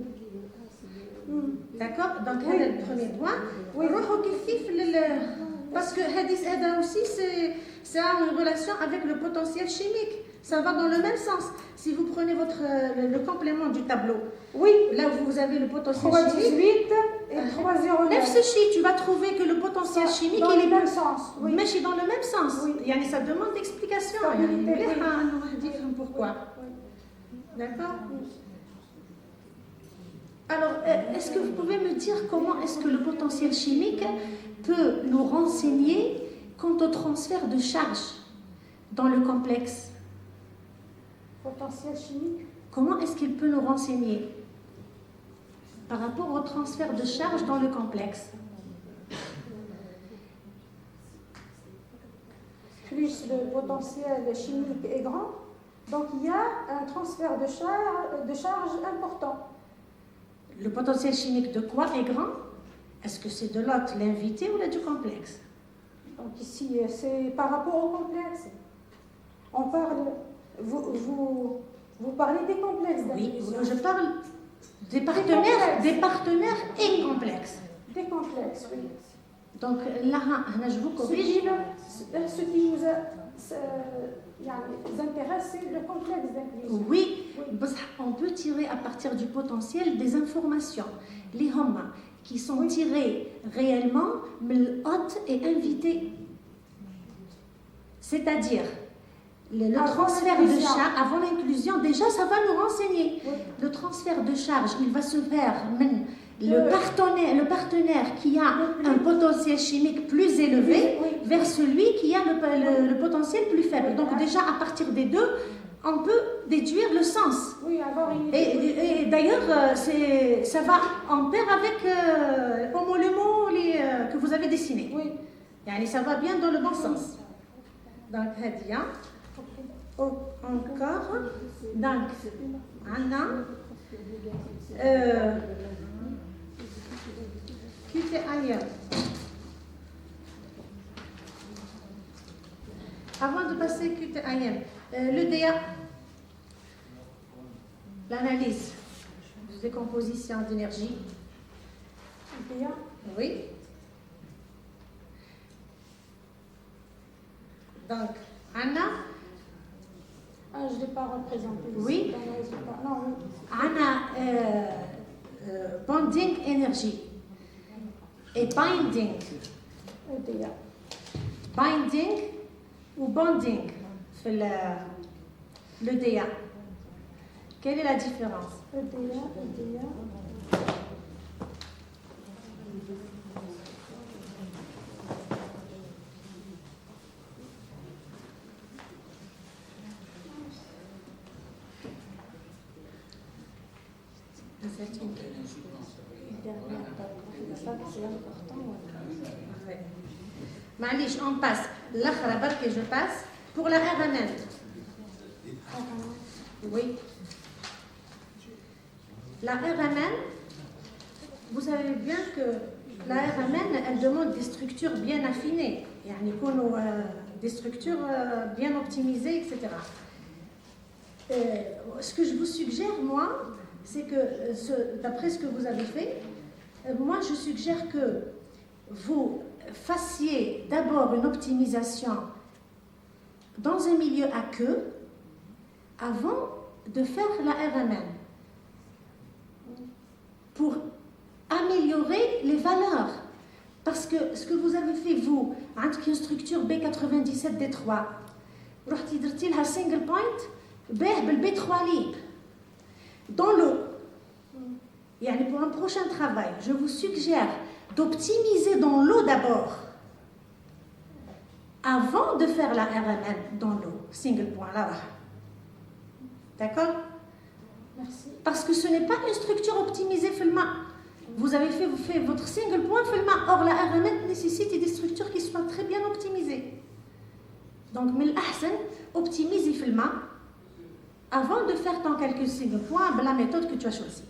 Speaker 5: D'accord? Donc, c'est le premier point. Oui. Parce que Hadis Ada aussi, c'est une relation avec le potentiel chimique. Ça va dans le même sens. Si vous prenez le complément du tableau,
Speaker 2: Oui,
Speaker 5: là vous avez le potentiel
Speaker 2: 3,18
Speaker 5: chimique.
Speaker 2: et 3,09.
Speaker 5: Nefs الشيء, tu vas trouver que le potentiel chimique
Speaker 2: dans
Speaker 5: il
Speaker 2: le
Speaker 5: est
Speaker 2: même sens. Oui.
Speaker 5: mais dans le même sens.
Speaker 2: Oui.
Speaker 5: يعني ça demande d'explication.
Speaker 2: Stabilité,
Speaker 5: يعني
Speaker 2: oui.
Speaker 5: مليح إنه واحد يفهم pourquoi.
Speaker 2: Oui.
Speaker 5: D'accord. Alors, est-ce que vous pouvez me dire comment est-ce que le potentiel chimique peut nous renseigner quant au transfert de charge dans le complexe?
Speaker 2: Potentiel chimique.
Speaker 5: Comment est-ce qu'il peut nous renseigner par rapport au transfert de charge dans le complexe?
Speaker 2: Plus le potentiel chimique est grand, donc il y a un transfert de charge important.
Speaker 5: Le potentiel chimique de quoi est grand? Est-ce que c'est de l'hôte, l'invité ou là du complexe?
Speaker 2: Donc ici, c'est par rapport au complexe. On parle, vous parlez des complexes
Speaker 5: Oui,
Speaker 2: d'inclusion.
Speaker 5: je parle des partenaires et complexes.
Speaker 2: Des complexes, oui.
Speaker 5: Donc là, je vous corrige.
Speaker 2: Ce qui nous intéresse, c'est le complexe d'inclusion.
Speaker 5: Oui, on peut tirer à partir du potentiel des informations, les hommes qui sont tirées réellement, mais hôte et invité. C'est-à-dire, le transfert de charge, avant l'inclusion, déjà ça va nous renseigner.
Speaker 2: Oui.
Speaker 5: Le transfert de charge, il va se faire, le partenaire qui a un potentiel chimique plus élevé
Speaker 2: Oui.
Speaker 5: vers celui qui a le potentiel plus faible. Donc déjà, à partir des deux, on peut déduire le sens.
Speaker 2: Oui, avoir une idée.
Speaker 5: Et d'ailleurs, ça va en pair avec le mot que vous avez dessiné.
Speaker 2: Oui.
Speaker 5: Yani, ça va bien dans le bon sens. Donc, Hadia. Encore. Donc, Anna. QTIM. Avant de passer QTIM, le DA, l'analyse de décomposition d'énergie.
Speaker 2: Bien.
Speaker 5: Oui. Donc, Anna.
Speaker 2: Je ne l'ai pas représenté.
Speaker 5: Oui.
Speaker 2: Dans le résultat. Non, oui.
Speaker 5: Anna, bonding énergie. Et binding.
Speaker 2: EDA.
Speaker 5: Binding ou bonding fait le DA. Quelle est la différence?
Speaker 2: EDA.
Speaker 5: Malish, on passe. L'achrabar que je passe pour la RMN. Oui. La RMN, vous savez bien que la RMN, elle demande des structures bien affinées, des structures bien optimisées, etc. Ce que je vous suggère, moi, c'est que, d'après ce que vous avez fait, moi, je suggère que vous fassiez d'abord une optimisation dans un milieu aqueux avant de faire la RMN pour améliorer les valeurs. Parce que ce que vous avez fait, vous, avec une structure B97D3, vous avez fait un single point, B3 libre. Dans l'eau, pour un prochain travail, je vous suggère d'optimiser dans l'eau d'abord, avant de faire la RMN dans l'eau. Single point, là. D'accord?
Speaker 2: Merci.
Speaker 5: Parce que ce n'est pas une structure optimisée FELMA. Vous avez fait votre single point FELMA. Or, la RMN nécessite des structures qui soient très bien optimisées. Donc, mais l'ahsan, optimisez FELMA avant de faire ton calcul single point avec la méthode que tu as choisie.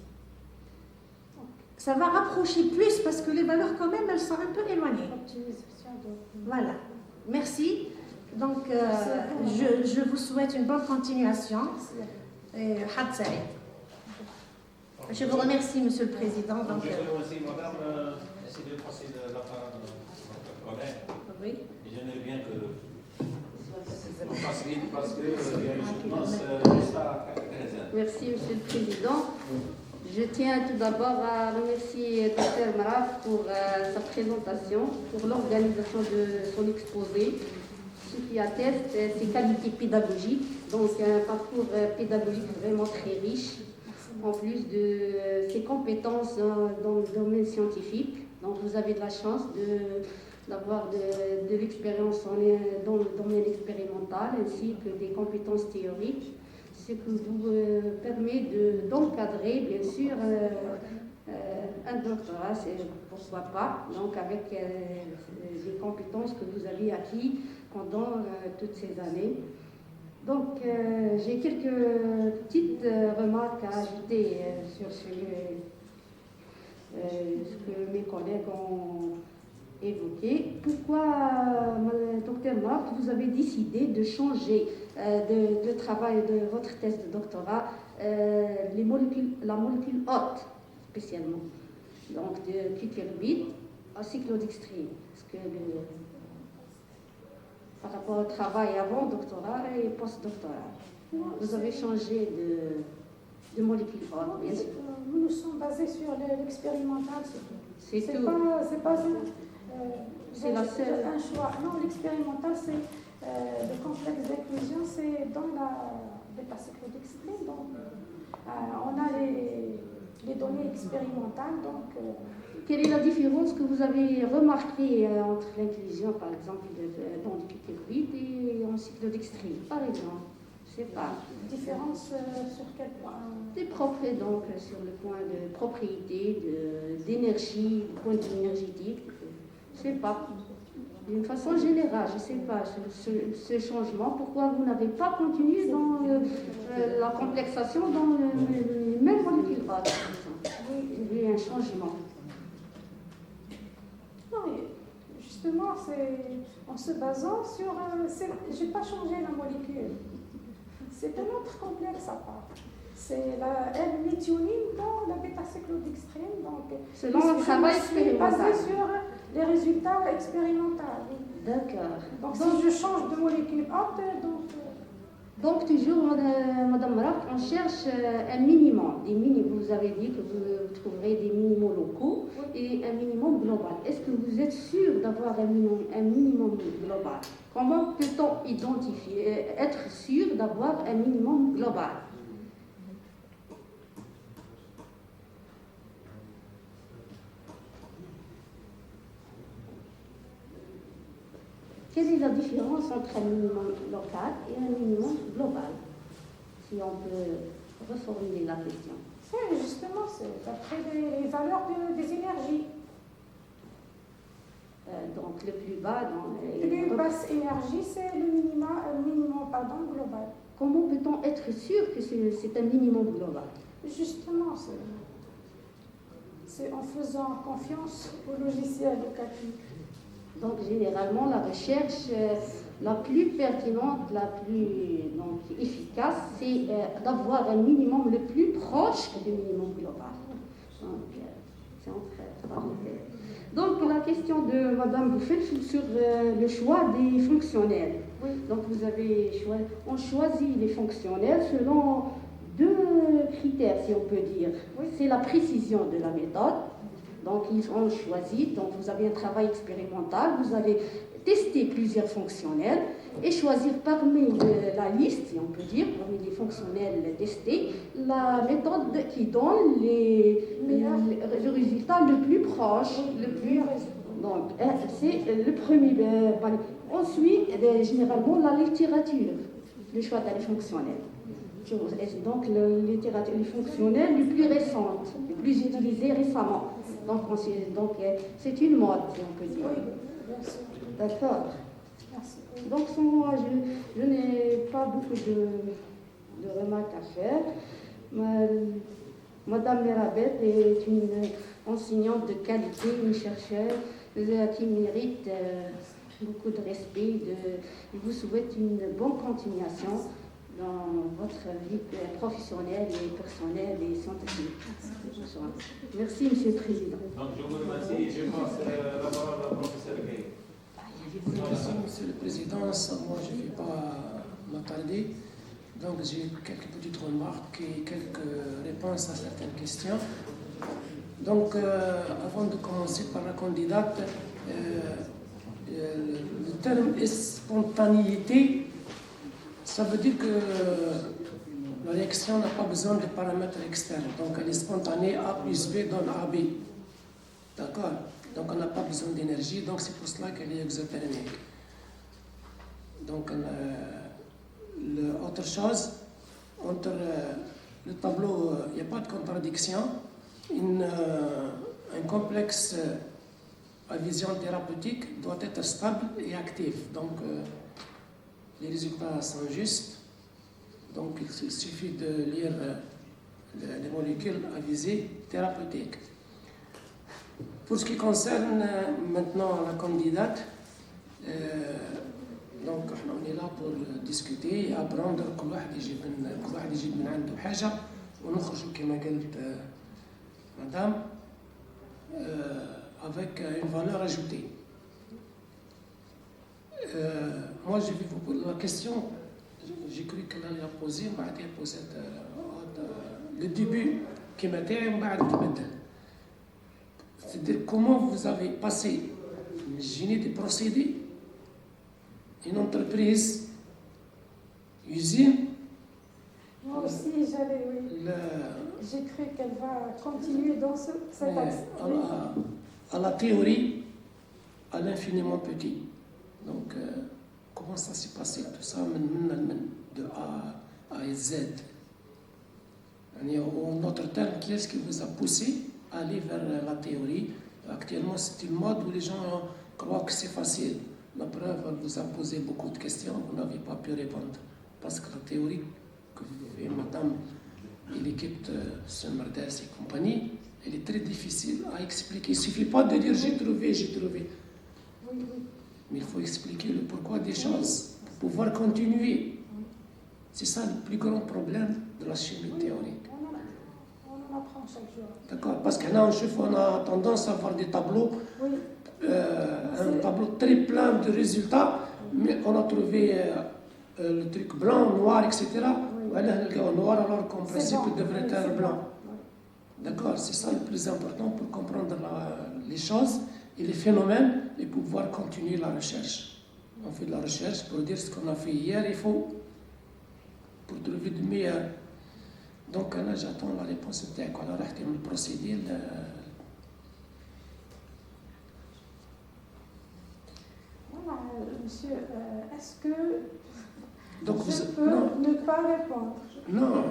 Speaker 5: Ça va rapprocher plus parce que les valeurs quand même elles sont un peu éloignées. Voilà. Merci. Donc je vous souhaite une bonne continuation. Et je vous remercie, Monsieur le Président. Donc,
Speaker 1: je veux aussi, Madame, essayer de passer de la part de votre collègue.
Speaker 5: oui.
Speaker 1: J'aimerais bien que on facilite parce qu'il y a une
Speaker 6: Merci, Monsieur le Président. Je tiens tout d'abord à remercier Dr Maraf pour sa présentation, pour l'organisation de son exposé, ce qui atteste ses qualités pédagogiques, donc un parcours pédagogique vraiment très riche, en plus de ses compétences dans le domaine scientifique. Donc vous avez de la chance d'avoir de l'expérience dans le domaine expérimental ainsi que des compétences théoriques, ce qui vous permet d'encadrer bien sûr un doctorat, pourquoi pas, donc avec les compétences que vous avez acquises pendant toutes ces années. Donc j'ai quelques petites remarques à ajouter sur ce que mes collègues ont évoqué. Pourquoi, Dr Maraf, vous avez décidé de changer de travail de votre thèse de doctorat, la molécule hôte spécialement, donc de cucurbite à cyclodextrine, parce que par rapport au travail avant doctorat et post-doctorat, vous avez changé de molécule hôte, bien sûr.
Speaker 2: Nous nous sommes basés sur l'expérimental, c'est tout. C'est pas
Speaker 6: la seule.
Speaker 2: Un choix. Non, l'expérimental, c'est le complexe d'inclusion, c'est dans la bêta-cyclodextrine. Donc, on a les données expérimentales. Donc,
Speaker 6: quelle est la différence que vous avez remarquée entre l'inclusion, par exemple, dans du cucurbite et en cyclodextrine, par exemple? Je ne sais pas.
Speaker 2: Différence sur quel point?
Speaker 6: Des propriétés, donc sur le point de propriété, d'énergie, du point de vue énergétique. Je ne sais pas. D'une façon générale, je ne sais pas, ce changement, pourquoi vous n'avez pas continué dans la complexation dans les mêmes molécules hôtes, il y a eu un changement.
Speaker 2: Non, justement, c'est en se basant sur... je n'ai pas changé la molécule. C'est un autre complexe à part. C'est la L-méthionine dans la bêta-cyclodextrine.
Speaker 6: Selon le travail expérimental.
Speaker 2: Basé sur les résultats expérimentaux.
Speaker 6: D'accord.
Speaker 2: Donc si je change de molécule hôte,
Speaker 6: donc toujours, Madame Maraf, on cherche un minimum. Vous avez dit que vous trouverez des minimums locaux et un minimum global. Est-ce que vous êtes sûr d'avoir un minimum global? Comment peut-on identifier, être sûr d'avoir un minimum global? Quelle est la différence entre un minimum local et un minimum global? Si on peut reformuler la question.
Speaker 2: C'est justement d'après les valeurs des énergies.
Speaker 6: Donc le plus bas dans
Speaker 2: les plus basses énergies, c'est le minimum global.
Speaker 6: Comment peut-on être sûr que c'est un minimum global?
Speaker 2: Justement, c'est en faisant confiance au logiciel locatif.
Speaker 6: Donc, généralement, la recherche la plus pertinente, la plus efficace, c'est d'avoir un minimum le plus proche du minimum global. Donc, c'est entre parenthèses. Donc, la question de Madame Bouffet sur le choix des fonctionnels.
Speaker 2: Oui.
Speaker 6: Donc, on choisit les fonctionnels selon deux critères, si on peut dire.
Speaker 2: Oui.
Speaker 6: C'est la précision de la méthode. Donc, ils ont choisi, donc vous avez un travail expérimental, vous allez tester plusieurs fonctionnels et choisir parmi la liste, si on peut dire, parmi les fonctionnels testés, la méthode qui donne le résultat le plus proche, le plus... Donc, c'est le premier. Ensuite, généralement, la littérature, le choix des fonctionnels. Donc, les fonctionnels les plus récents, les plus utilisés récemment. Donc c'est une mode, si on peut dire.
Speaker 2: Oui, bien sûr.
Speaker 6: D'accord.
Speaker 2: Merci.
Speaker 6: Donc, moi, je n'ai pas beaucoup de remarques à faire. Madame Merabet est une enseignante de qualité, une chercheuse qui mérite beaucoup de respect. Je vous souhaite une bonne continuation dans votre vie professionnelle et personnelle et scientifique. Merci, Monsieur le Président.
Speaker 1: Donc, je vous remercie. Je passe la parole au professeur Gay.
Speaker 7: Merci, Monsieur le Président. Moi, je ne vais pas m'attarder. Donc j'ai quelques petites remarques et quelques réponses à certaines questions. Donc avant de commencer par la candidate, le terme spontanéité, ça veut dire que la réaction n'a pas besoin de paramètres externes. Donc elle est spontanée, A plus B donne AB. D'accord? Donc on n'a pas besoin d'énergie, donc c'est pour cela qu'elle est exothermique. Donc autre chose, entre le tableau, il n'y a pas de contradiction. Un complexe à vision thérapeutique doit être stable et actif. Donc les résultats sont justes. Donc il suffit de lire les molécules à visée thérapeutique. Pour ce qui concerne maintenant la candidate, donc on est là pour discuter et apprendre كل واحد يجيب من عنده حاجة ونخرجوا كما قالت madame avec une valeur ajoutée. Moi je vais vous poser la question, j'ai cru qu'elle allait la poser, mais elle a posé le début qui m'a dit, c'est-à-dire comment vous avez passé une génie des procédés, une entreprise, usine.
Speaker 2: Moi aussi, j'ai cru qu'elle va continuer dans cet axe.
Speaker 7: À la théorie, à l'infiniment petit. Donc, comment ça s'est passé tout ça, de A à Z? En d'autres termes, qu'est-ce qui vous a poussé à aller vers la théorie? Actuellement, c'est une mode où les gens croient que c'est facile. La preuve, elle vous a posé beaucoup de questions, vous n'avez pas pu répondre. Parce que la théorie que vous madame et l'équipe de Merdes et compagnie, elle est très difficile à expliquer. Il ne suffit pas de dire j'ai trouvé.
Speaker 2: Oui.
Speaker 7: Mais il faut expliquer le pourquoi des choses pour pouvoir continuer. C'est ça le plus grand problème de la chimie théorique.
Speaker 2: On en apprend chaque jour.
Speaker 7: D'accord, parce que là, on a tendance à avoir des tableaux,
Speaker 2: Oui.
Speaker 7: un tableau très plein de résultats, mais on a trouvé le truc blanc, noir, etc. Voilà, le noir alors qu'en principe il devrait être blanc. D'accord, c'est ça le plus important pour comprendre les choses et les phénomènes et pouvoir continuer la recherche. On fait de la recherche pour dire ce qu'on a fait hier, il faut pour trouver de meilleur. Donc là, j'attends la réponse de le procédé.
Speaker 2: Voilà, monsieur, est-ce que
Speaker 7: Donc,
Speaker 2: je peux ne pas répondre?
Speaker 7: Non,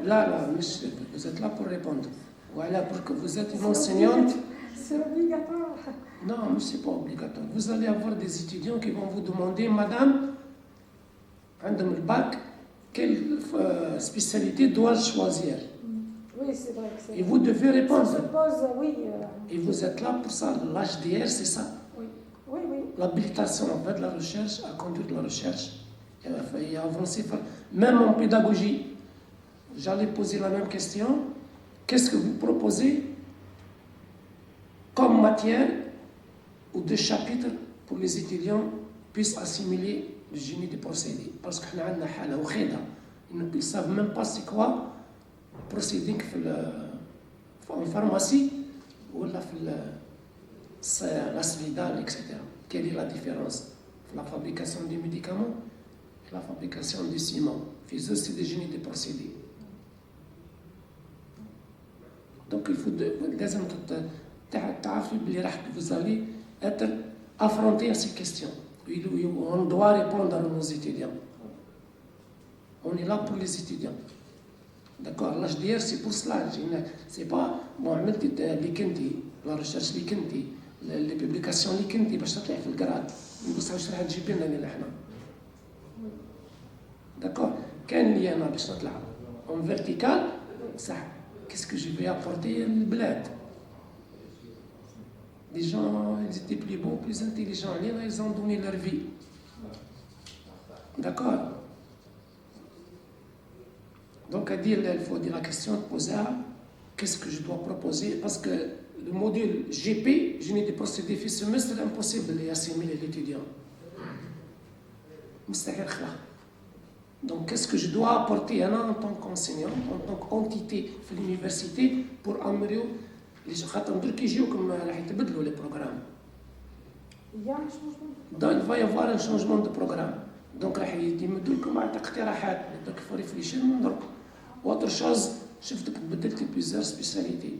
Speaker 7: là, monsieur, vous êtes là pour répondre. Voilà, pour que vous êtes une enseignante.
Speaker 2: C'est obligatoire.
Speaker 7: Non, mais ce n'est pas obligatoire. Vous allez avoir des étudiants qui vont vous demander, madame, عندهم le bac, quelle spécialité dois-je choisir?
Speaker 2: Oui, c'est vrai que c'est.
Speaker 7: Et vous devez répondre.
Speaker 2: Ça se pose, oui.
Speaker 7: Et vous êtes là pour ça. L'HDR, c'est ça.
Speaker 2: Oui.
Speaker 7: L'habilitation, en fait, de la recherche, à conduire de la recherche et à avancer. Même en pédagogie, j'allais poser la même question. Qu'est-ce que vous proposez comme matière ou de chapitres pour les étudiants puissent assimiler le génie des procédés? Parce qu'on a une حالة وخيدة. Ils ne savent même pas c'est quoi procédé en pharmacie ou la Svidal, etc. Quelle est la différence entre la fabrication des médicaments et la fabrication du ciment? Fils c'est des génies des procédés. Donc il faut vous allez être affronté à ces questions. On doit répondre à nos étudiants. On est là pour les étudiants. D'accord, l'HDR c'est pour cela. C'est pas la recherche les publications باش تطلع في القراد. واش راح تجيب لنا اللي احنا. D'accord, كان لي انا باش نطلع en vertical صح. Qu'est-ce que je vais apporter au bled? Les gens, ils étaient plus beaux, plus intelligents. Ils ont donné leur vie. D'accord? Donc, il faut dire la question, poser qu'est-ce que je dois proposer? Parce que le module GP, génie des procédés في semestre, c'est impossible d'y assimiler l'étudiant. مستحيل خلا. Donc, qu'est-ce que je dois apporter en tant qu'enseignant, en tant qu'entité في l'université pour améliorer les خاطر درك يجيوكم راح يتبدلوا les programmes.
Speaker 2: Il y a un changement.
Speaker 7: Donc, il va y avoir un changement de programme. Donc, راح يمدوا لكم على اقتراحات. Donc, il faut réfléchir من درك. Autre chose, شفتك بدلتي plusieurs spécialités.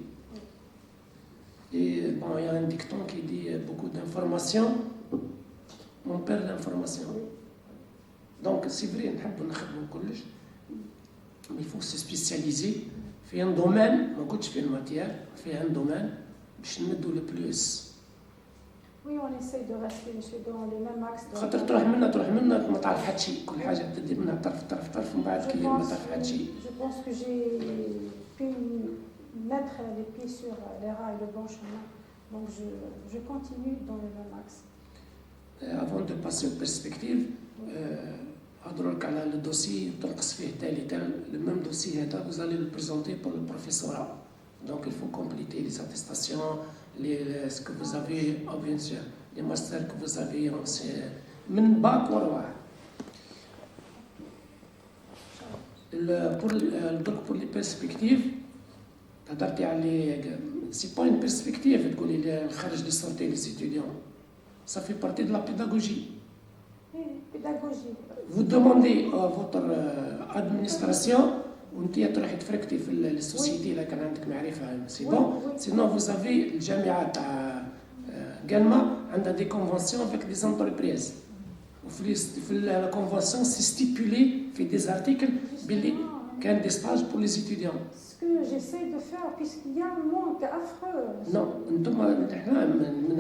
Speaker 7: Et bon, il y a un dicton qui dit beaucoup d'informations, on perd l'information. Donc, c'est vrai, نحب نخدموا كلش. Mais il faut se spécialiser في un domaine, ما قلتش في الماتير، في un domaine باش نمدوا le plus.
Speaker 2: Oui, on essaye de rester monsieur, dans les mêmes axes.
Speaker 7: خاطر تروح منا ما تعرف حد شيء، كل حاجة تدي منها طرف من بعد كي ما تعرف حد شيء.
Speaker 2: Je pense que j'ai pu mettre les pieds sur les rails, le bon chemin. Donc je continue dans les mêmes axes.
Speaker 7: Avant de passer aux perspectives, أدرك على le dossier تنقص فيه le même dossier هذا vous allez le présenter pour le professorat. Donc il faut compléter les attestations, ce que vous avez, bien sûr, les masters que vous avez, c'est من bac وروح. Pour les perspectives, هضرتي على c'est pas une perspective تقولي الخارج اللي sortez les étudiants. Ça fait partie de la pédagogie.
Speaker 2: Pédagogie.
Speaker 7: Vous demandez à votre administration وانت تروحي تفركتي في السوسيتي اذا كان عندك معرفه سي بون سينو vous avez الجامعه تاع غانما عندها دي كونفونسيون افيك دي زونتربريز وفي الكونفونسيون سي ستيبولي في دي زارتيكل باللي كان دي ستاج بور لي ستوديون.
Speaker 2: Ce que j'essaie de faire puisqu'il y a un manque affreux.
Speaker 7: نو انتم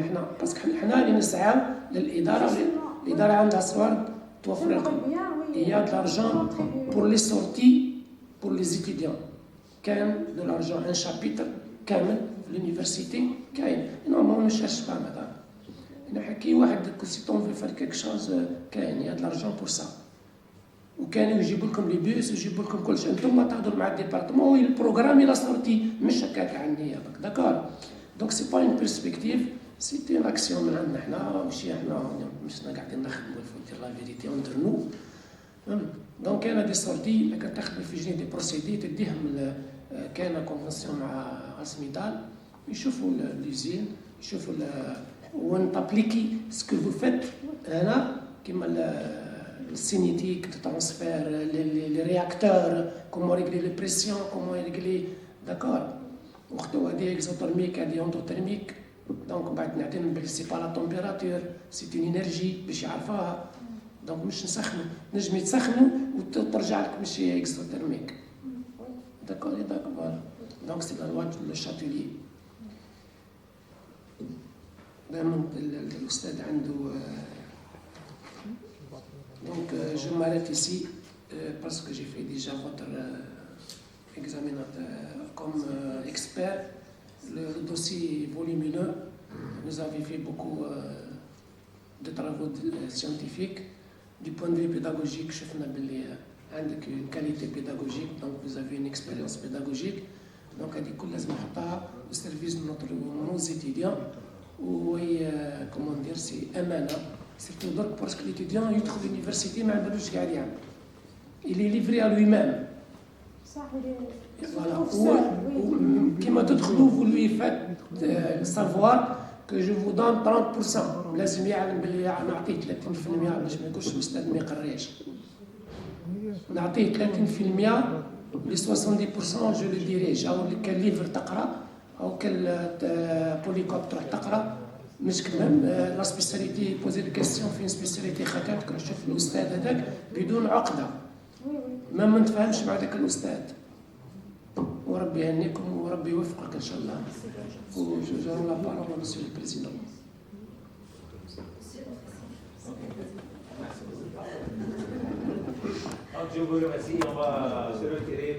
Speaker 7: حنا باسكو حنا اللي نسعاو للاداره الاداره عندها صور توفر لكم. Il y a de l'argent pour les sorties pour les étudiants. كان de l'argent un chapitre كامل في l'université كاين. Normalement on ne cherche pas madame. نحكي واحد si on veut faire quelque chose كاين. Il y a de l'argent pour ça. وكانوا يجيبوا لكم لي بيس ويجيبوا لكم كل شيء. انتم تهضروا مع الديبارتمون البروغرام الى سورتي مش هكاك عندي هذاك داكور. دونك سي با اون بيرسبكتيف سي اون اكسيون من عندنا حنا ماشي حنا مشنا قاعدين نخدموا في لا فيريتي اندر نو. دونك كاين دي سورتي اللي كتخدم في جني دي بروسيدي تديهم كاين كونفونسيون مع اسميدال يشوفوا ليزين يشوفوا وين تابليكي سكو فو فيت هنا كيما السينيتيك ترانسفير لي رياكتور كومون ريغلي لي بريسيون كومون ريغلي داكور وخدو هادي اكزوترميك هادي اندوترميك دونك بعد نعطيهم بلي سي با لا تمبيراتور سي اون انرجي باش يعرفوها. دونك مش نسخنوا نجم يتسخنوا وترجع لك ماشي اكزوترميك داكور داكور. دونك سي لا لوا دو شاتيلي. دائما الاستاذ عنده Donc, je m'arrête ici parce que j'ai fait déjà votre examinateur comme expert. Le dossier est volumineux. Vous avez fait beaucoup de travaux scientifiques. Du point de vue pédagogique, je fais une qualité pédagogique, donc vous avez une expérience pédagogique. Donc, elle dit que les au service de nos étudiants. Ou, comment dire, c'est amana. C'est donc parce que l'étudiant il trouve l'université mais il est livré à lui-même. Voilà. Qui m'a dit vous lui faites savoir que je vous donne 30%. لازم يعلم باللي نعطيه 30% باش ما يكونش الاستاذ ما يقراش. نعطيه 30% ل 70% je le dirige او كان ليفر تقرا او كان بوليكوب تروح تقرا. مش كمان لا سبيسياليتي بوزي لي كيستيون في سبيسياليتي خاطرك نشوف الاستاذ هذاك بدون عقده ما نتفاهمش مع ذاك الاستاذ. وربي يهنيكم وربي يوفقك ان شاء الله. وجو لا بارول مسيو لو بريزيدون.
Speaker 1: Donc je vous remercie, on va se retirer.